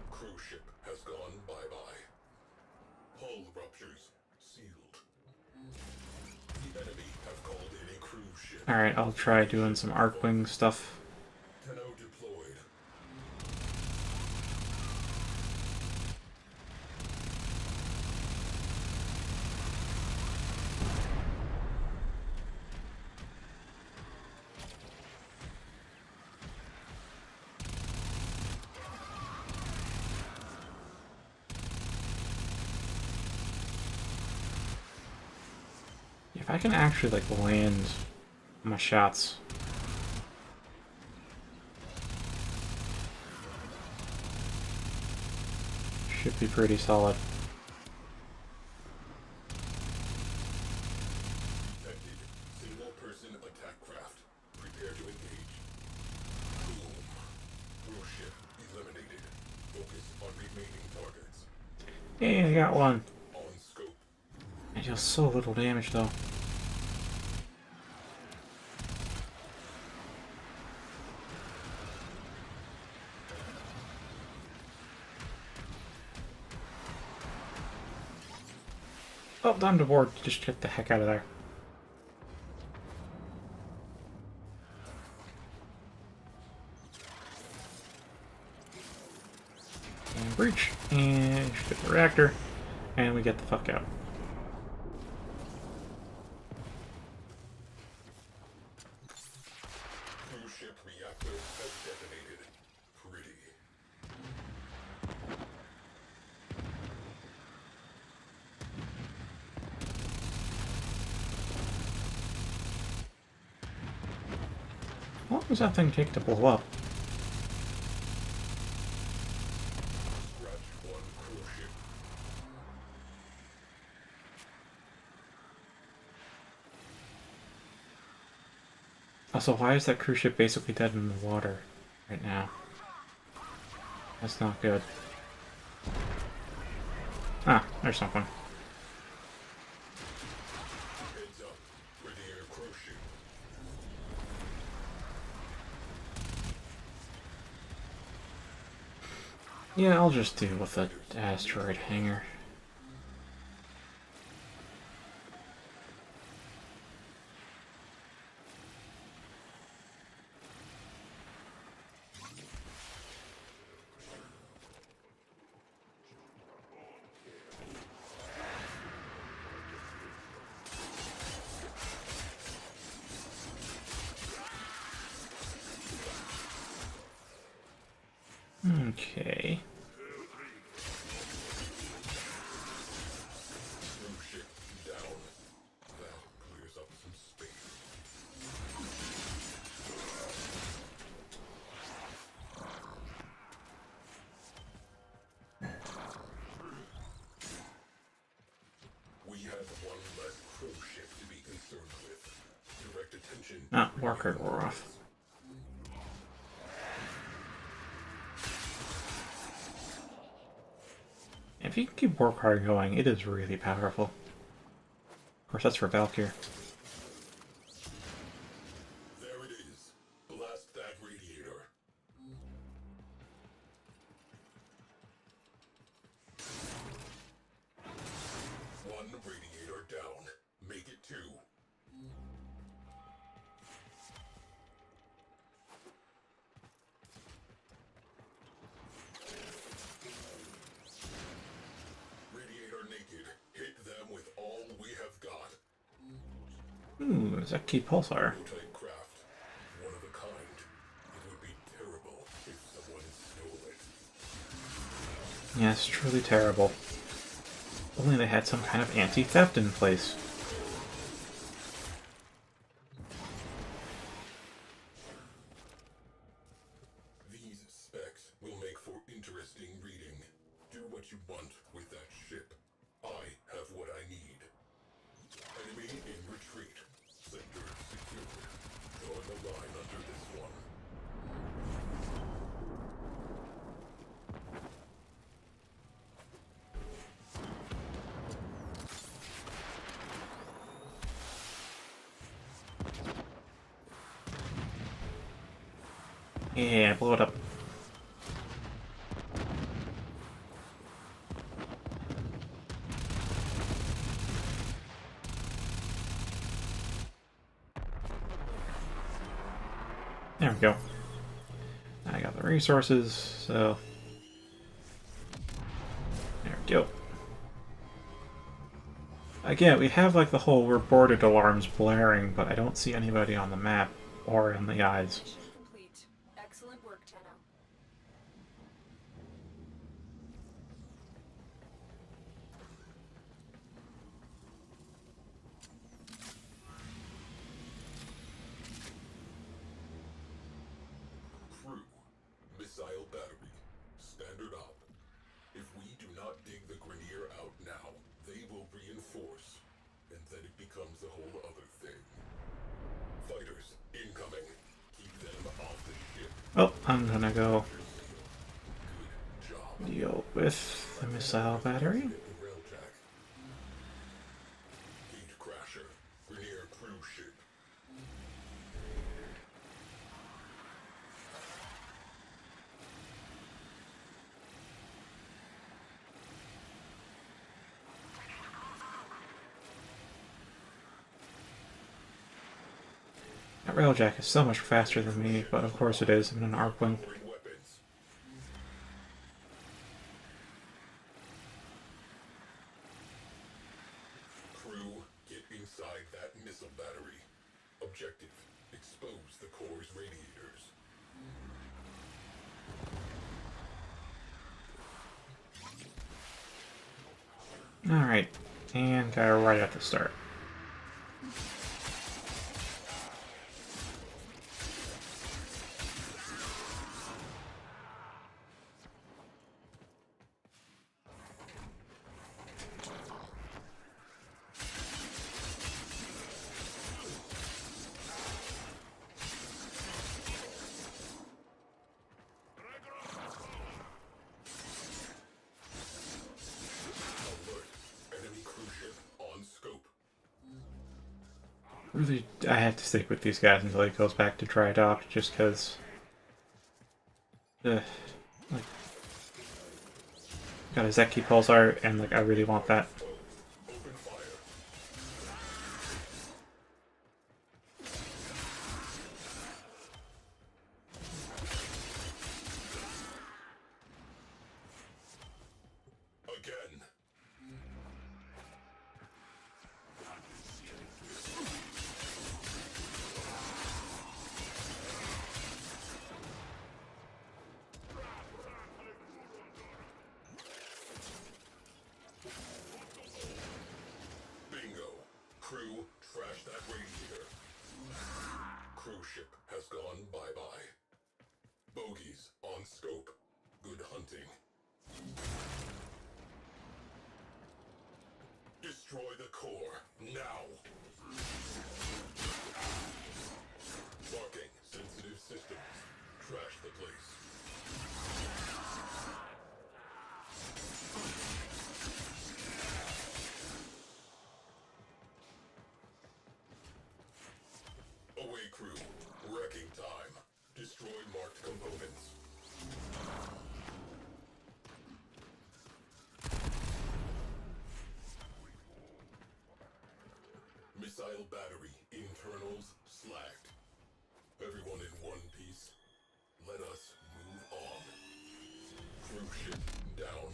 Cruise ship has gone bye-bye. Hull ruptures sealed. The enemy have called in a cruise ship. Alright, I'll try doing some Arcwing stuff. Tenno deployed. If I can actually, like, land my shots. Should be pretty solid. Detected. Single-person attack craft. Prepare to engage. Boom. Cruise ship eliminated. Focus on remaining targets. Hey, I got one. On scope. I deal so little damage, though. Oh, time to board. Just get the heck out of there. And breach. And shoot the reactor. And we get the fuck out. Cruise ship reactor has detonated. Pretty. How long does that thing take to blow up? Scratch one cruise ship. Also, why is that cruise ship basically dead in the water right now? That's not good. Ah, there's something. Heads up. Ready cruise ship. Yeah, I'll just deal with the asteroid hangar. Okay. Cruise ship down. That clears up some space. Ah, Walker wore off. If you can keep Warcard going, it is really powerful. Of course, that's for Valkyr. There it is. Blast that radiator. One radiator down. Make it 2. Radiator naked. Hit them with all we have got. Ooh, Zeki Pulsar. Prototype craft. One of a kind. It would be terrible if someone stole it. Yes, truly terrible. Only they had some kind of anti-theft in place. These specs will make for interesting reading. Do what you want with that ship. I have what I need. Enemy in retreat. Sector secured. Join the line under this one. Yeah, blow it up. There we go. I got the resources, so... There we go. Again, we have like the whole we're boarded alarms blaring, but I don't see anybody on the map or in the eyes. Mission complete. Excellent work, Tenno. Crew. Missile battery. Standard op. If we do not dig the Grenier out now, they will reinforce. And then it becomes a whole other thing. Fighters, incoming. Keep them off the ship. Oh, I'm gonna go Good job. deal with the missile battery. Hit the railjack. Gate crasher. Grenier crew ship. That railjack is so much faster than me, but of course it is. I'm in an Arcwing. Bring weapons. Crew, get inside that missile battery. Objective, expose the core's radiators. Alright, and got right at the start. Alert, enemy cruise ship on scope. Really, I have to stick with these guys until he goes back to dry dock, just because... like... Got a Zeki Pulsar, and like, I really want that. Open fire. Again. Bingo. Crew, trash that radiator. Cruise ship has gone bye-bye. Bogies on scope. Good hunting. Destroy the core, now! Missile battery internals slacked. Everyone in one piece. Let us move on. Crew ship down.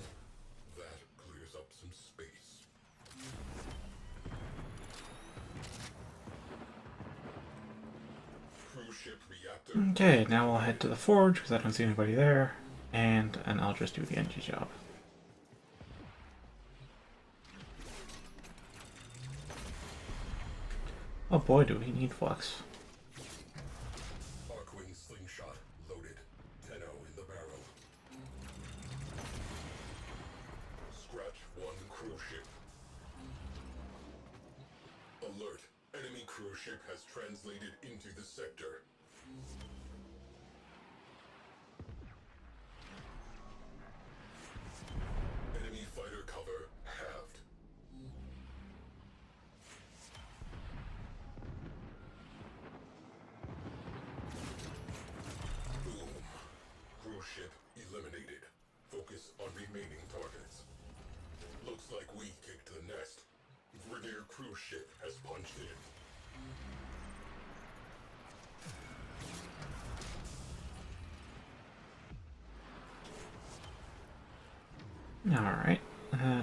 That clears up some space. Crew ship reactor. Okay, now we'll head to the forge because I don't see anybody there, and I'll just do the engine job. Oh boy, do we need flux. Arcwing slingshot loaded. 10-0 in the barrel. Scratch one crew ship. Alert. Enemy crew ship has translated into the sector. Enemy fighter cover halved. Boom. Crew ship eliminated. Focus on remaining targets. Looks like we kicked the nest. Grenadier crew ship has punched in. Alright,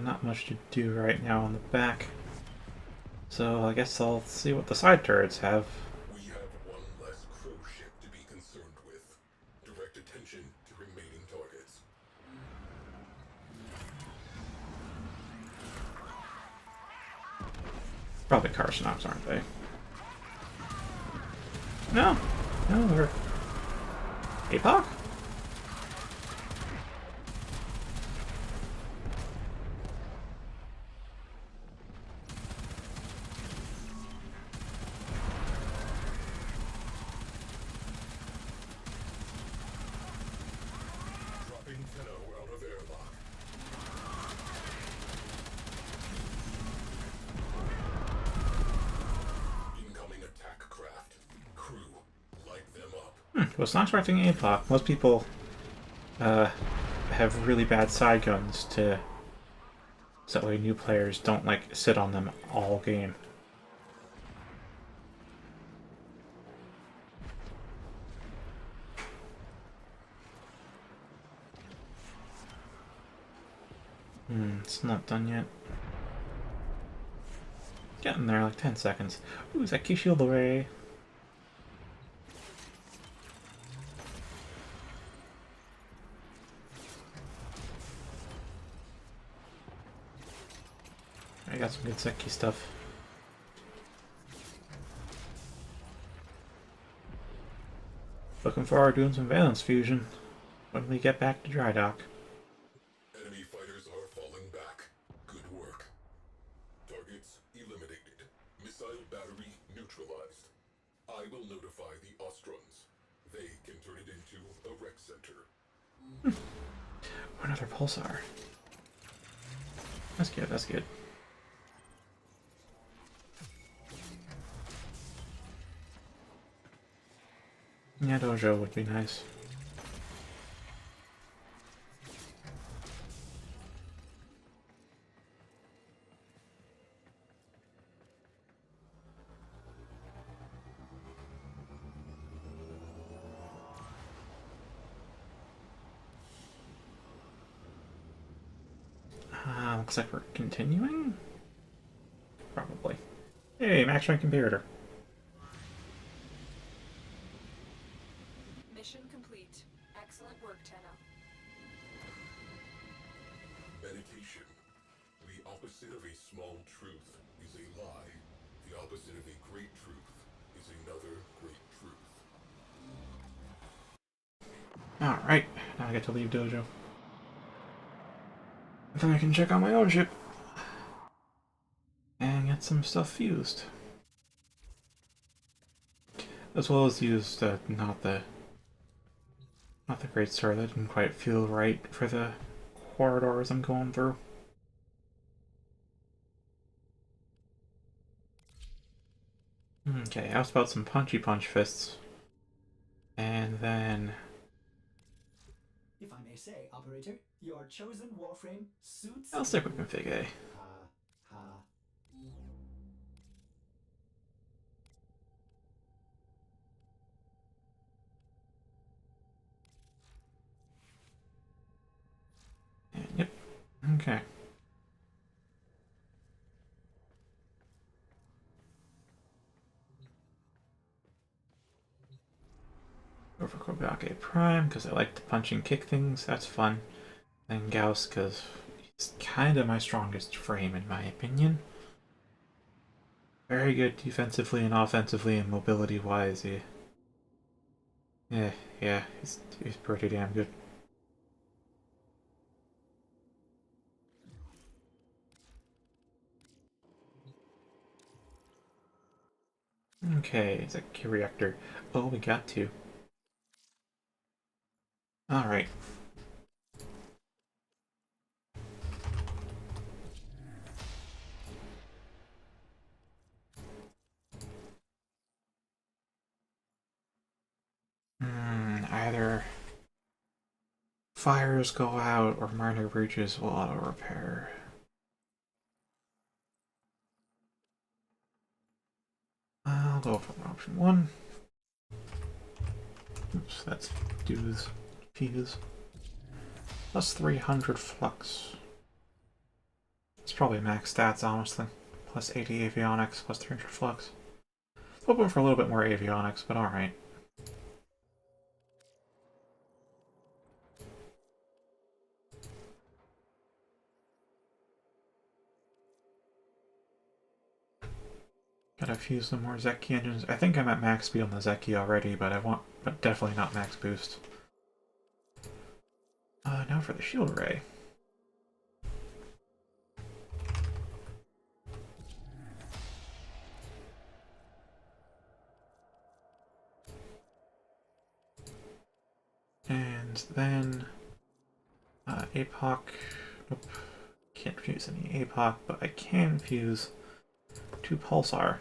not much to do right now on the back. So I guess I'll see what the side turrets have. We have one less crew ship to be concerned with. Direct attention to remaining targets. Probably Carcinops, aren't they? No. No, they're... APOC? Dropping 10-0 out of airlock. Incoming attack craft. Crew, light them up. Was not expecting APOC. Most people have really bad side guns to... so that way new players don't, like, sit on them all game. It's not done yet. Getting there, like 10 seconds. Ooh, is that key shield away? I got some good Seki stuff. Looking forward to doing some Valence fusion when we get back to dry dock. Enemy fighters are falling back. Good work. Targets eliminated. Missile battery neutralized. I will notify the Ostrons. They can turn it into a rec center. Another pulsar. That's good, that's good. Yeah, dojo would be nice. Looks like we're continuing? Probably. Hey, max rank comparator. Mission complete. Excellent work, Tenno. Meditation. The opposite of a small truth is a lie. The opposite of a great truth is another great truth. Alright, now I get to leave dojo. Then I can check on my own ship. And get some stuff fused. As well as use the, not the great star. That didn't quite feel right for the corridors I'm going through. Okay, how about some punchy punch fists? And then... If I may say, operator, your chosen Warframe suits. I'll stick with config A. Ha ha. Okay. Go for Kobake Prime because I like to punch and kick things. That's fun. And Gauss because he's kind of my strongest frame in my opinion. Very good defensively and offensively and mobility wise. Yeah, he's pretty damn good. Okay, it's a key reactor. Oh, we got two. Alright. Either fires go out or minor breaches will auto repair. I'll go for option one. Oops, that's fuse. Plus 300 flux. It's probably max stats, honestly. Plus 80 avionics, plus 300 flux. Hoping for a little bit more avionics, but alright. Gotta fuse some more Zeki engines. I think I'm at max speed on the Zeki already, but definitely not max boost. Now for the shield array. And then APOC. Nope. Can't fuse any APOC, but I can fuse 2 Pulsar.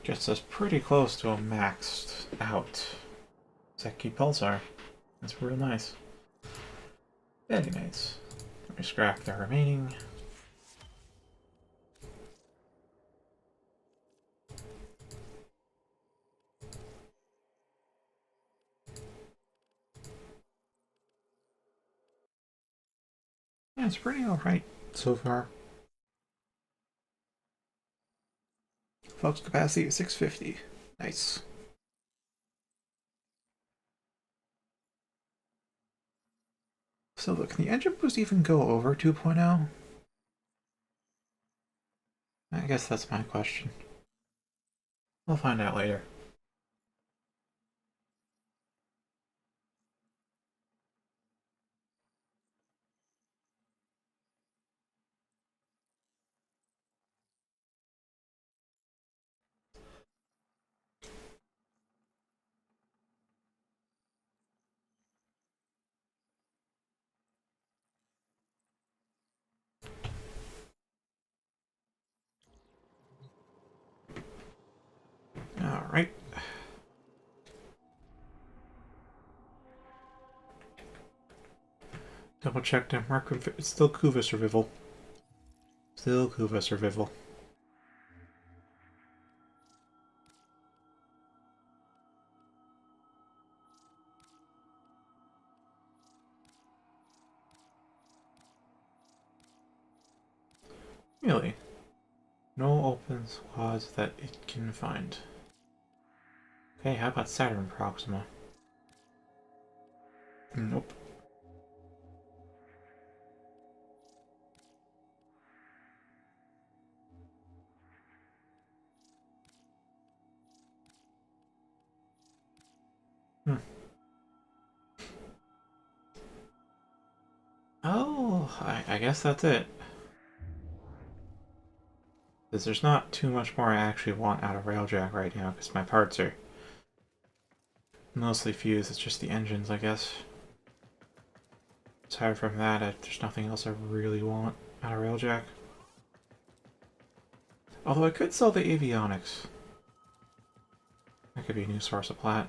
Gets us pretty close to a maxed out Zeki Pulsar. That's real nice. Very nice. Let me scrap the remaining. Yeah, it's pretty alright so far. Flux capacity is 650. Nice. So look, can the engine boost even go over 2.0? I guess that's my question. We'll find out later. Alright. Double check to mark. It's still Kuva survival. Still Kuva survival. Really? No open squads that it can find. Okay, how about Saturn Proxima? Nope. Oh, I guess that's it. Because there's not too much more I actually want out of Railjack right now, because my parts are mostly fused. It's just the engines, I guess. Aside from that, there's nothing else I really want out of Railjack. Although I could sell the avionics. That could be a new source of plat.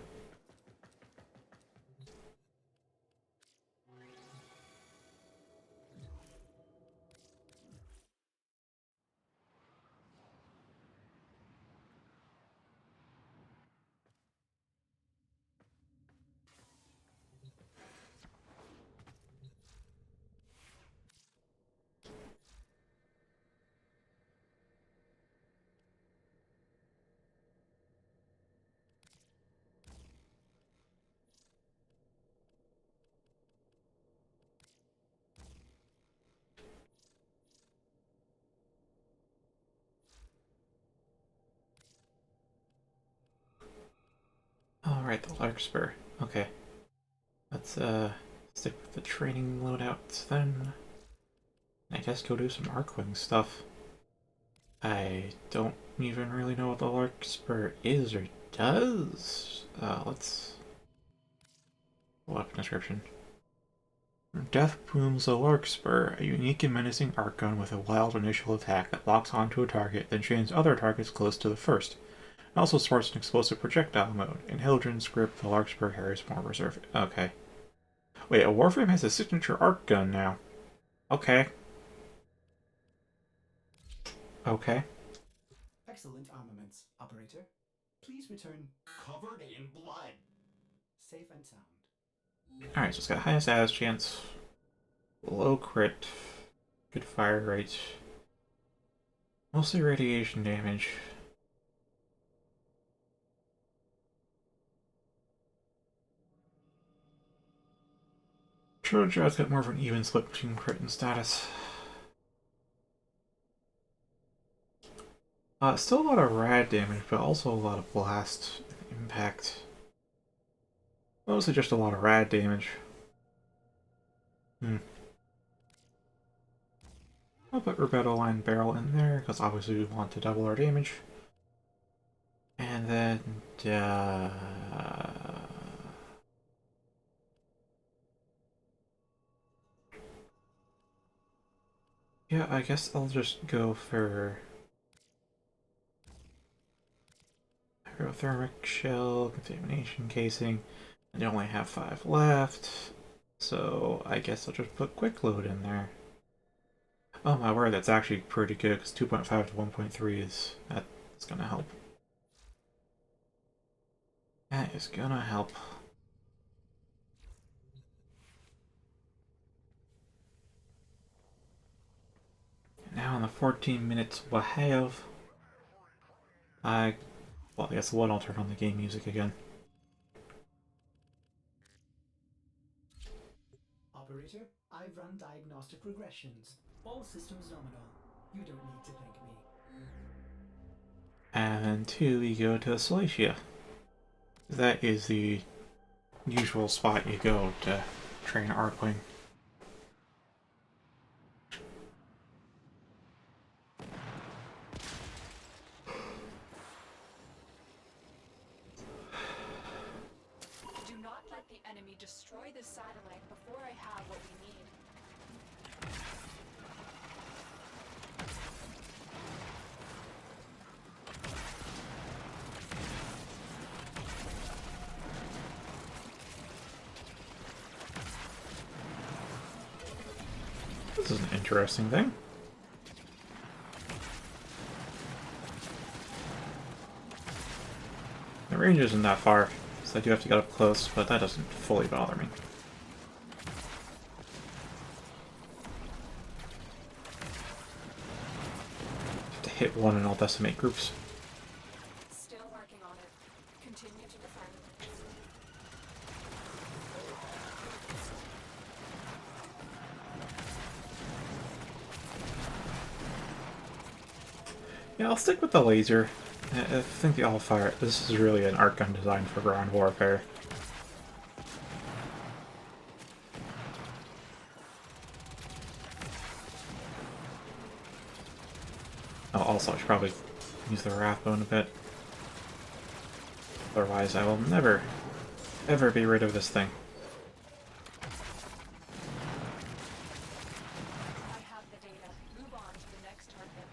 Alright, the Larkspur. Okay. Let's stick with the training loadouts then. I guess go do some Arcwing stuff. I don't even really know what the Larkspur is or does. Let's... Weapon description. Death Plume's a Larkspur, a unique and menacing arc gun with a wild initial attack that locks onto a target, then chains other targets close to the first. It also supports an explosive projectile mode. In Hildren's grip, the Larkspur carries more reserve. Okay. Wait, a Warframe has a signature arc gun now. Okay. Okay. Excellent armaments, operator. Please return covered in blood. Safe and sound. Alright, so it's got high status chance, low crit, good fire rate, mostly radiation damage. Trojan's got more of an even split between crit and status. Still a lot of rad damage, but also a lot of blast and impact. Mostly just a lot of rad damage. I'll put Rubedo Line Barrel in there, because obviously we want to double our damage. And then, yeah, I guess I'll just go for Hydrothermic Shell, Contamination Casing. I only have 5 left, so I guess I'll just put Quick Load in there. Oh my word, that's actually pretty good, because 2.5 to 1.3 that's gonna help. That is gonna help. Now in the 14 minutes we have, well, I guess what, I'll turn on the game music again. Operator, I've run diagnostic regressions. All systems nominal. You don't need to thank me. And then 2, we go to Salacia. That is the usual spot you go to train Arcwing. Do not let the enemy destroy the satellite before I have what we need. This is an interesting thing. The range isn't that far, so I do have to get up close, but that doesn't fully bother me. Have to hit one and I'll decimate groups. Still working on it. Continue to defend. Yeah, I'll stick with the laser. I think the all-fire, this is really an arc gun designed for ground warfare. Oh, also, I should probably use the Wrathbone a bit. Otherwise, I will never, ever be rid of this thing. I have the data. Move on to the next target.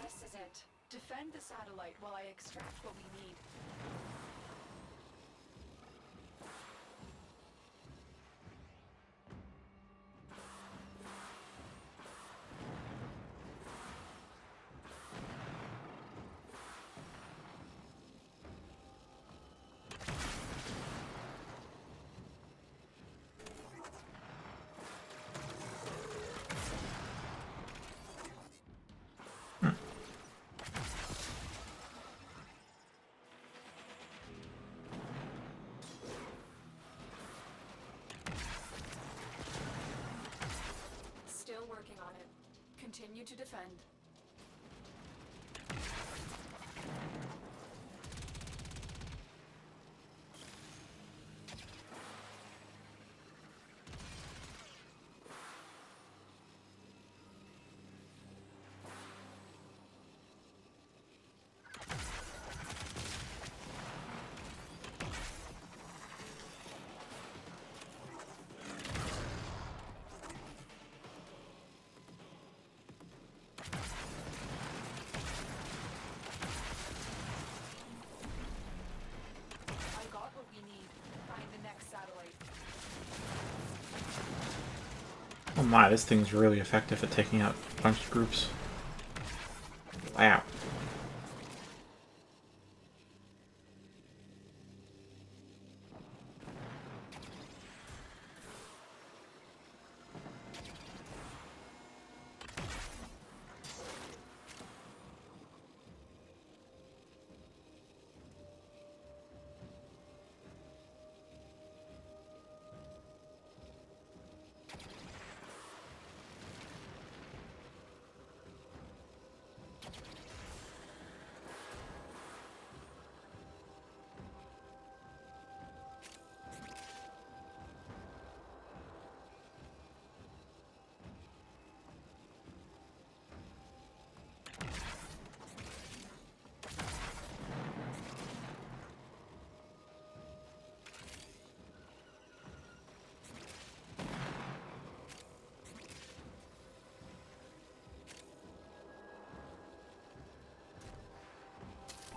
This is it. Defend the satellite while I extract what we need. Continue to defend. Oh my, this thing's really effective at taking out punched groups. Wow.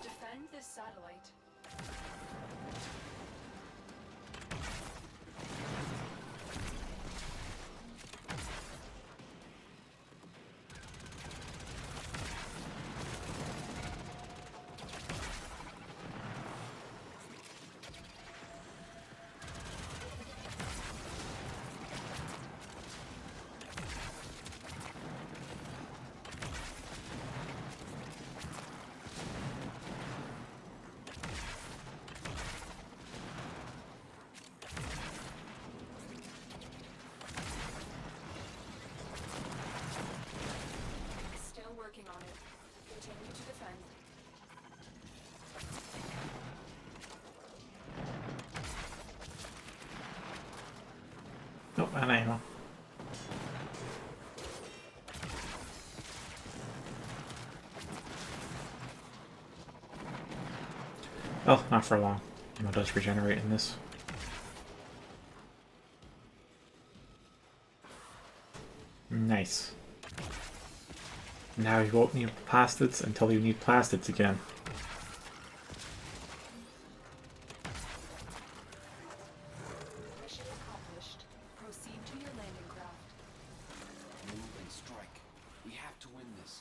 Defend this satellite. Still working on it. Continue to defend. Nope, and ammo. Well, not for long. Ammo does regenerate in this. Nice. Now you won't need plastids until you need plastids again. Mission accomplished. Proceed to your landing craft. Move and strike. We have to win this.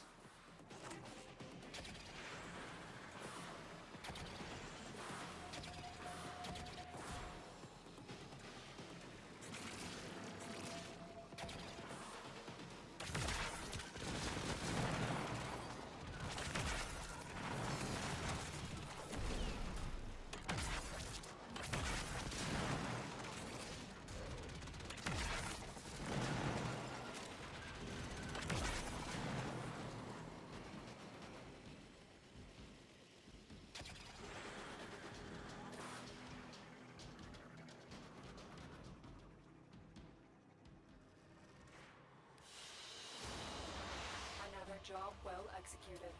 Another job well executed.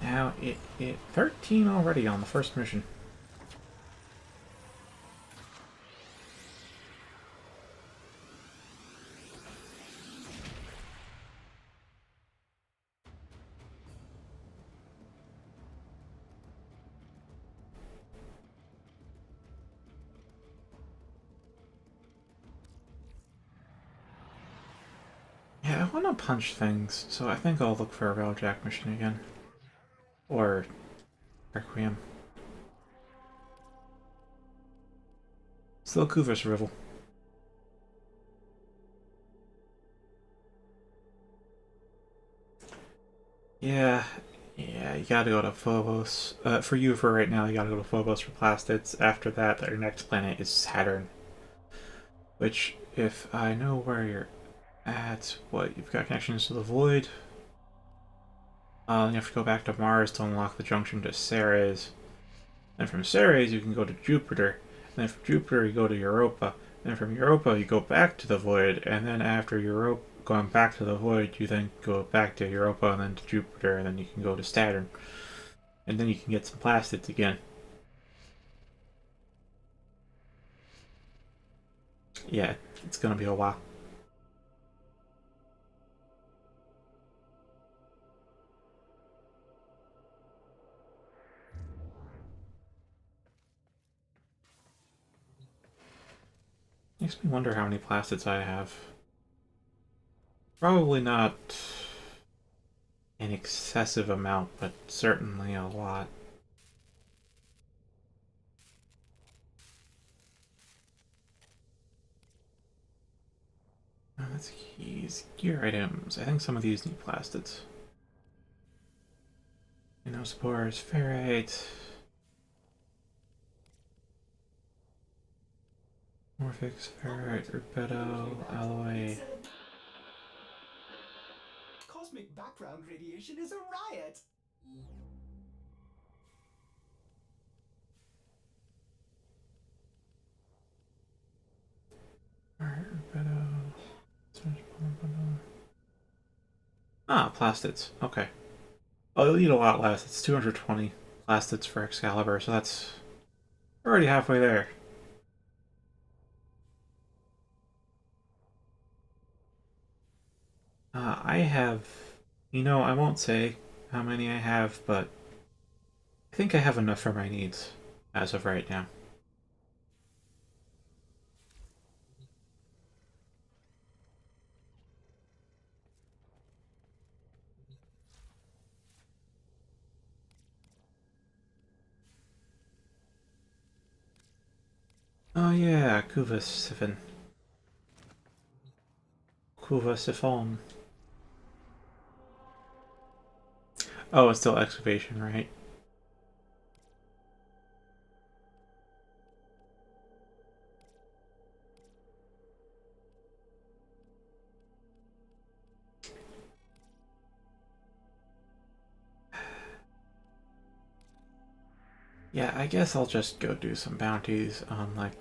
Now, it 13 already on the first mission. Yeah, I want to punch things, so I think I'll look for a Railjack mission again. Or Requiem. Still Kuva's Rivel. Yeah, you gotta go to Phobos. For you, for right now, you gotta go to Phobos for plastids. After that, your next planet is Saturn. Which, if I know where you're At what? You've got connections to the Void. You have to go back to Mars to unlock the junction to Ceres. Then from Ceres, you can go to Jupiter. And then from Jupiter, you go to Europa. Then from Europa, you go back to the Void. And then after Europa, going back to the Void, you then go back to Europa and then to Jupiter. And then you can go to Saturn. And then you can get some plastids again. Yeah, it's gonna be a while. Makes me wonder how many plastids I have. Probably not an excessive amount, but certainly a lot. Oh, that's keys. Gear items. I think some of these need plastids. Spores, ferrite. Morphix, ferrite, rubedo, alloy. Cosmic background radiation is a riot. Alright, rubedo. Ah, plastids. Okay. Oh, you'll need a lot less. It's 220 plastids for Excalibur, so that's already halfway there. I have... I won't say how many I have, but I think I have enough for my needs as of right now. Oh yeah, Kuvasiphon. Kuvasiphon. Oh, it's still excavation, right? Yeah, I guess I'll just go do some bounties on, like,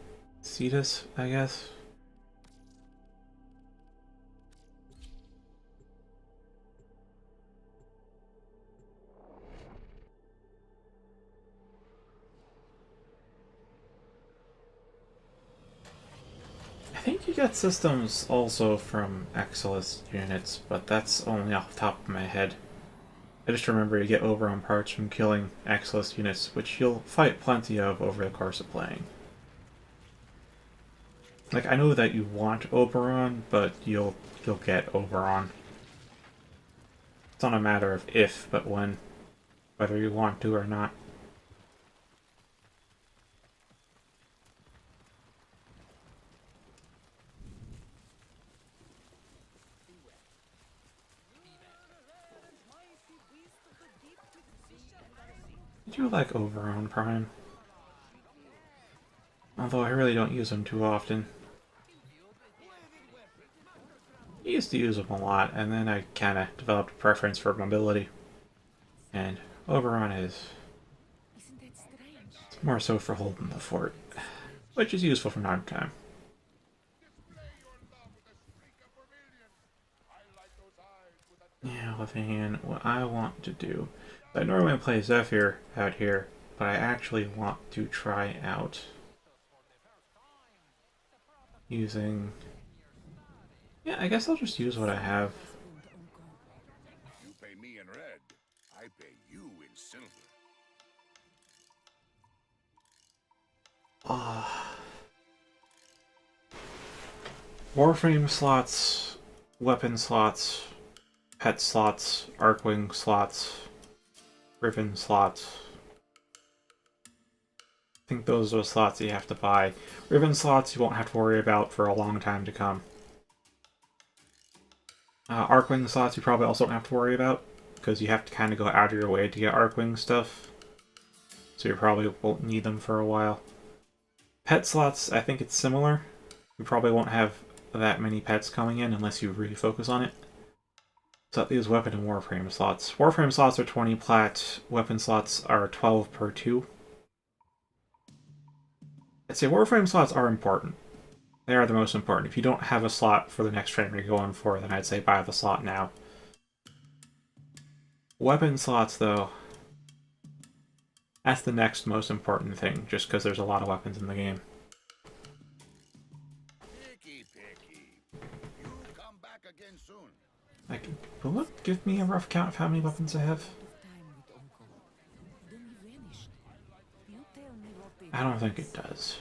Cetus, I guess. I think you get systems also from Exilus units, but that's only off the top of my head. I just remember you get Oberon parts from killing Exilus units, which you'll fight plenty of over the course of playing. Like, I know that you want Oberon, but you'll get Oberon. It's not a matter of if, but when. Whether you want to or not. I do like Oberon Prime. Although I really don't use him too often. I used to use him a lot, and then I kinda developed a preference for mobility. And Oberon is... it's more so for holding the fort. Which is useful from time to time. Yeah, Levian, what I want to do... I normally play Zephyr out here, but I actually want to try out using... yeah, I guess I'll just use what I have. You pay me in red, I pay you in silver. Warframe slots, weapon slots, pet slots, Arcwing slots, Riven slots. I think those are the slots that you have to buy. Riven slots you won't have to worry about for a long time to come. Arcwing slots you probably also don't have to worry about, because you have to kind of go out of your way to get Arcwing stuff. So you probably won't need them for a while. Pet slots, I think it's similar. You probably won't have that many pets coming in unless you really focus on it. So that leaves weapon and Warframe slots. Warframe slots are 20 plat, weapon slots are 12 per 2. I'd say Warframe slots are important. They are the most important. If you don't have a slot for the next frame you're going for, then I'd say buy the slot now. Weapon slots, though, that's the next most important thing, just because there's a lot of weapons in the game. Picky, picky. You come back again soon. Like, will it give me a rough count of how many weapons I have? I don't think it does.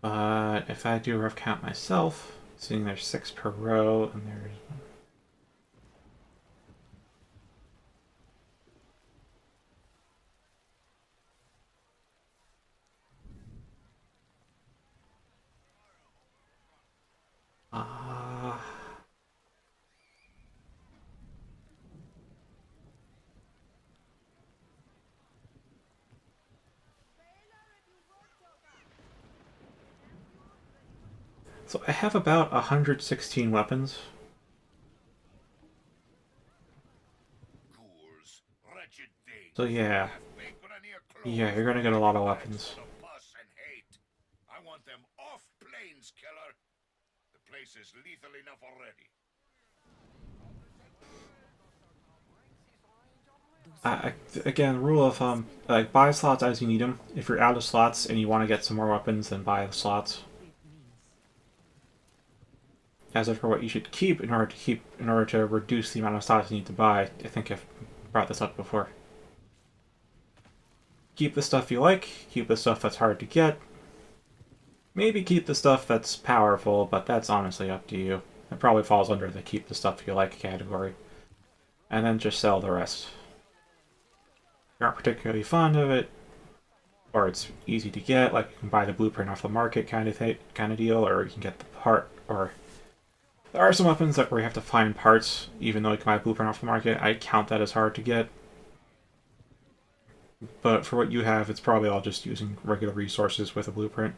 But if I do a rough count myself, seeing there's 6 per row, and there's... So I have about 116 weapons. Ghouls, wretched things. So yeah. Yeah, you're gonna get a lot of weapons. I want them off planes, killer. The place is lethal enough already. Again, rule of thumb, like, buy slots as you need them. If you're out of slots and you want to get some more weapons, then buy the slots. As for what you should keep in order to reduce the amount of slots you need to buy, I think I've brought this up before. Keep the stuff you like, keep the stuff that's hard to get. Maybe keep the stuff that's powerful, but that's honestly up to you. It probably falls under the keep the stuff you like category. And then just sell the rest. If you aren't particularly fond of it, or it's easy to get, like you can buy the blueprint off the market kind of deal, or you can get the part, or... There are some weapons that where you have to find parts, even though you can buy a blueprint off the market. I count that as hard to get. But for what you have, it's probably all just using regular resources with a blueprint.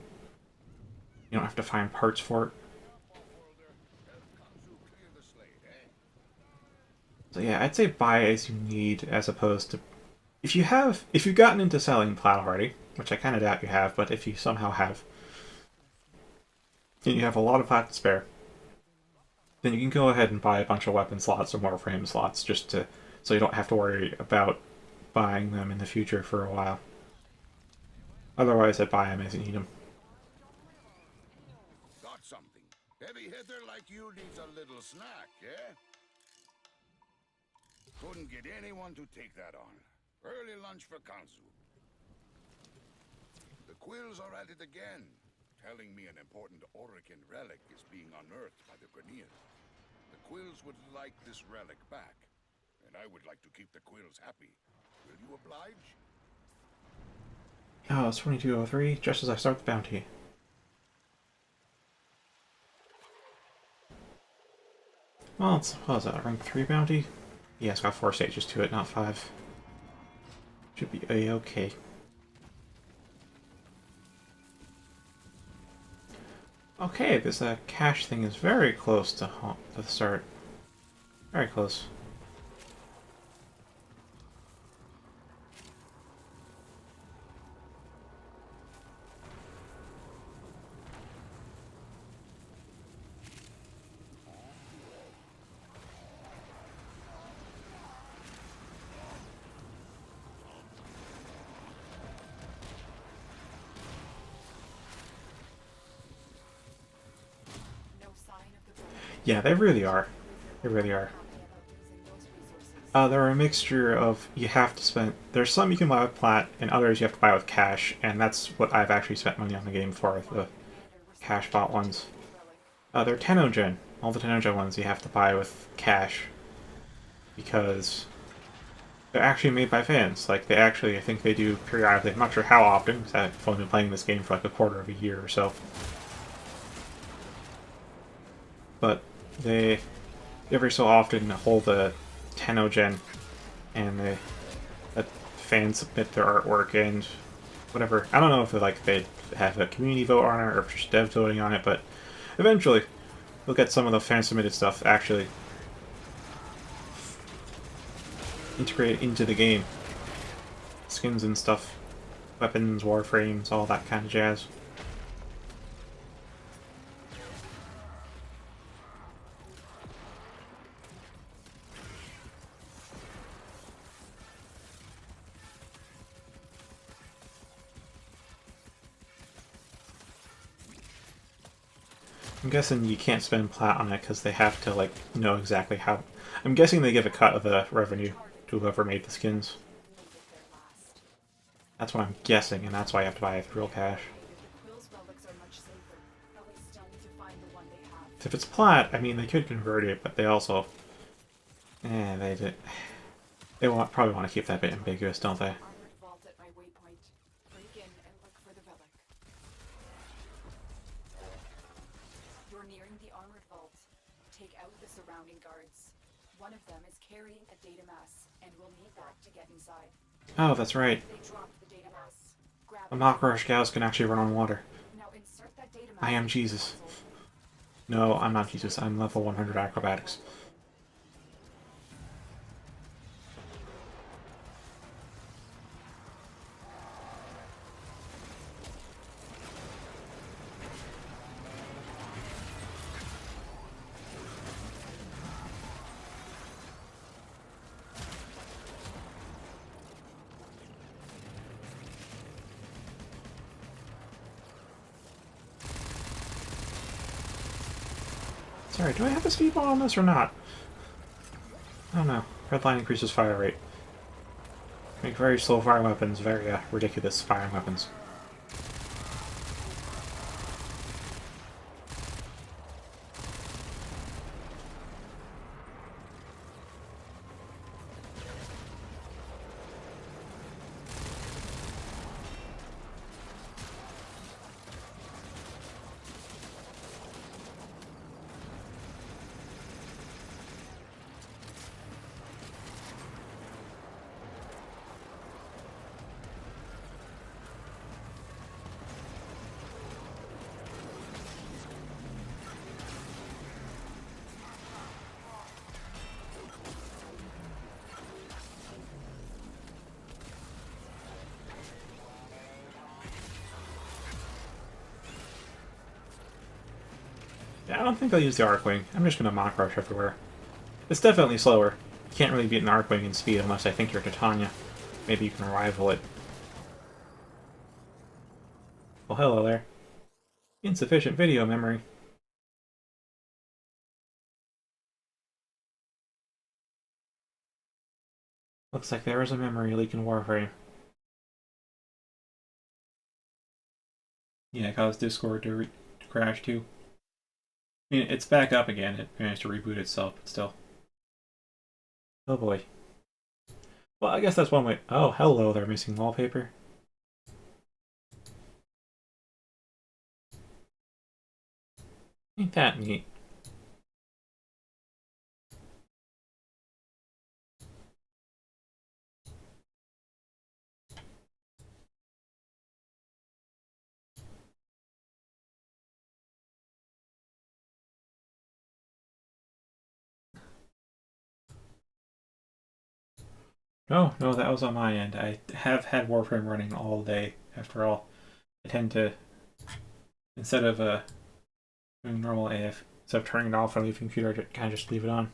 You don't have to find parts for it. So yeah, I'd say buy as you need, as opposed to... If you've gotten into selling plat already, which I kind of doubt you have, but if you somehow have, and you have a lot of plat to spare, then you can go ahead and buy a bunch of weapon slots or Warframe slots, just to, so you don't have to worry about buying them in the future for a while. Otherwise, I'd buy them as you need them. Got something. Heavy hitter like you needs a little snack, yeah? Couldn't get anyone to take that on. Early lunch for Kanzu. The Quills are at it again, telling me an important Orican relic is being unearthed by the Grineers. The Quills would like this relic back, and I would like to keep the Quills happy. Will you oblige? Oh, it's 2203, just as I start the bounty. Well, it's, what is that, a rank 3 bounty? Yeah, it's got 4 stages to it, not 5. Should be a-okay. Okay, this cache thing is very close to the start. Very close. Yeah, they really are. They really are. They're a mixture of, you have to spend... There's some you can buy with plat, and others you have to buy with cash, and that's what I've actually spent money on the game for, the cash bot ones. They're Tenogen. All the Tenogen ones you have to buy with cash, because they're actually made by fans. Like, they actually, I think they do periodically, I'm not sure how often, because I've only been playing this game for like a quarter of a year or so. But they every so often hold a Tenogen, and the fans submit their artwork, and whatever. I don't know if like they'd have a community vote on it or if just dev voting on it, but eventually we'll get some of the fan submitted stuff actually integrated into the game. Skins and stuff, weapons, warframes, all that kind of jazz. I'm guessing you can't spend plat on it because they have to like know exactly how. I'm guessing they give a cut of the revenue to whoever made the skins. That's what I'm guessing, and that's why I have to buy it with real cash. If it's plat, I mean they could convert it, but they also, they did. They probably want to keep that bit ambiguous, don't they? You're nearing the armored vault. Take out the surrounding guards. One of them is carrying a data mass, and we'll need that to get inside. Oh, that's right. They dropped the data mass. Grab The Makrosh Gauss can actually run on water. Now insert that data mass. I am Jesus. No, I'm not Jesus. I'm level 100 acrobatics. Sorry, do I have a speedball on this or not? I don't know. Red line increases fire rate. Make very slow firing weapons very ridiculous firing weapons. Yeah, I don't think I'll use the Arcwing. I'm just going to Mach Rush everywhere. It's definitely slower. You can't really beat an Arcwing in speed unless I think you're Titania. Maybe you can rival it. Well, hello there. Insufficient video memory. Looks like there is a memory leak in Warframe. Yeah, it caused Discord to crash too. I mean, it's back up again. It managed to reboot itself, but still. Oh boy. Well, I guess that's one way. Oh, hello there, missing wallpaper. Ain't that neat? No, no, that was on my end. I have had Warframe running all day, after all. I tend to, instead of doing normal AF, instead of turning it off and leaving the computer, I kind of just leave it on.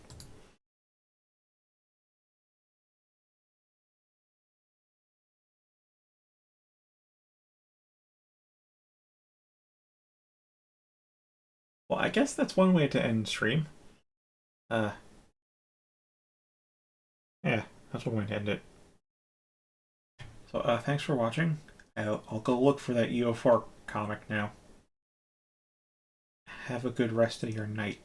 Well, I guess that's one way to end stream. Yeah, that's one way to end it. So, thanks for watching. I'll go look for that EO4 comic now. Have a good rest of your night.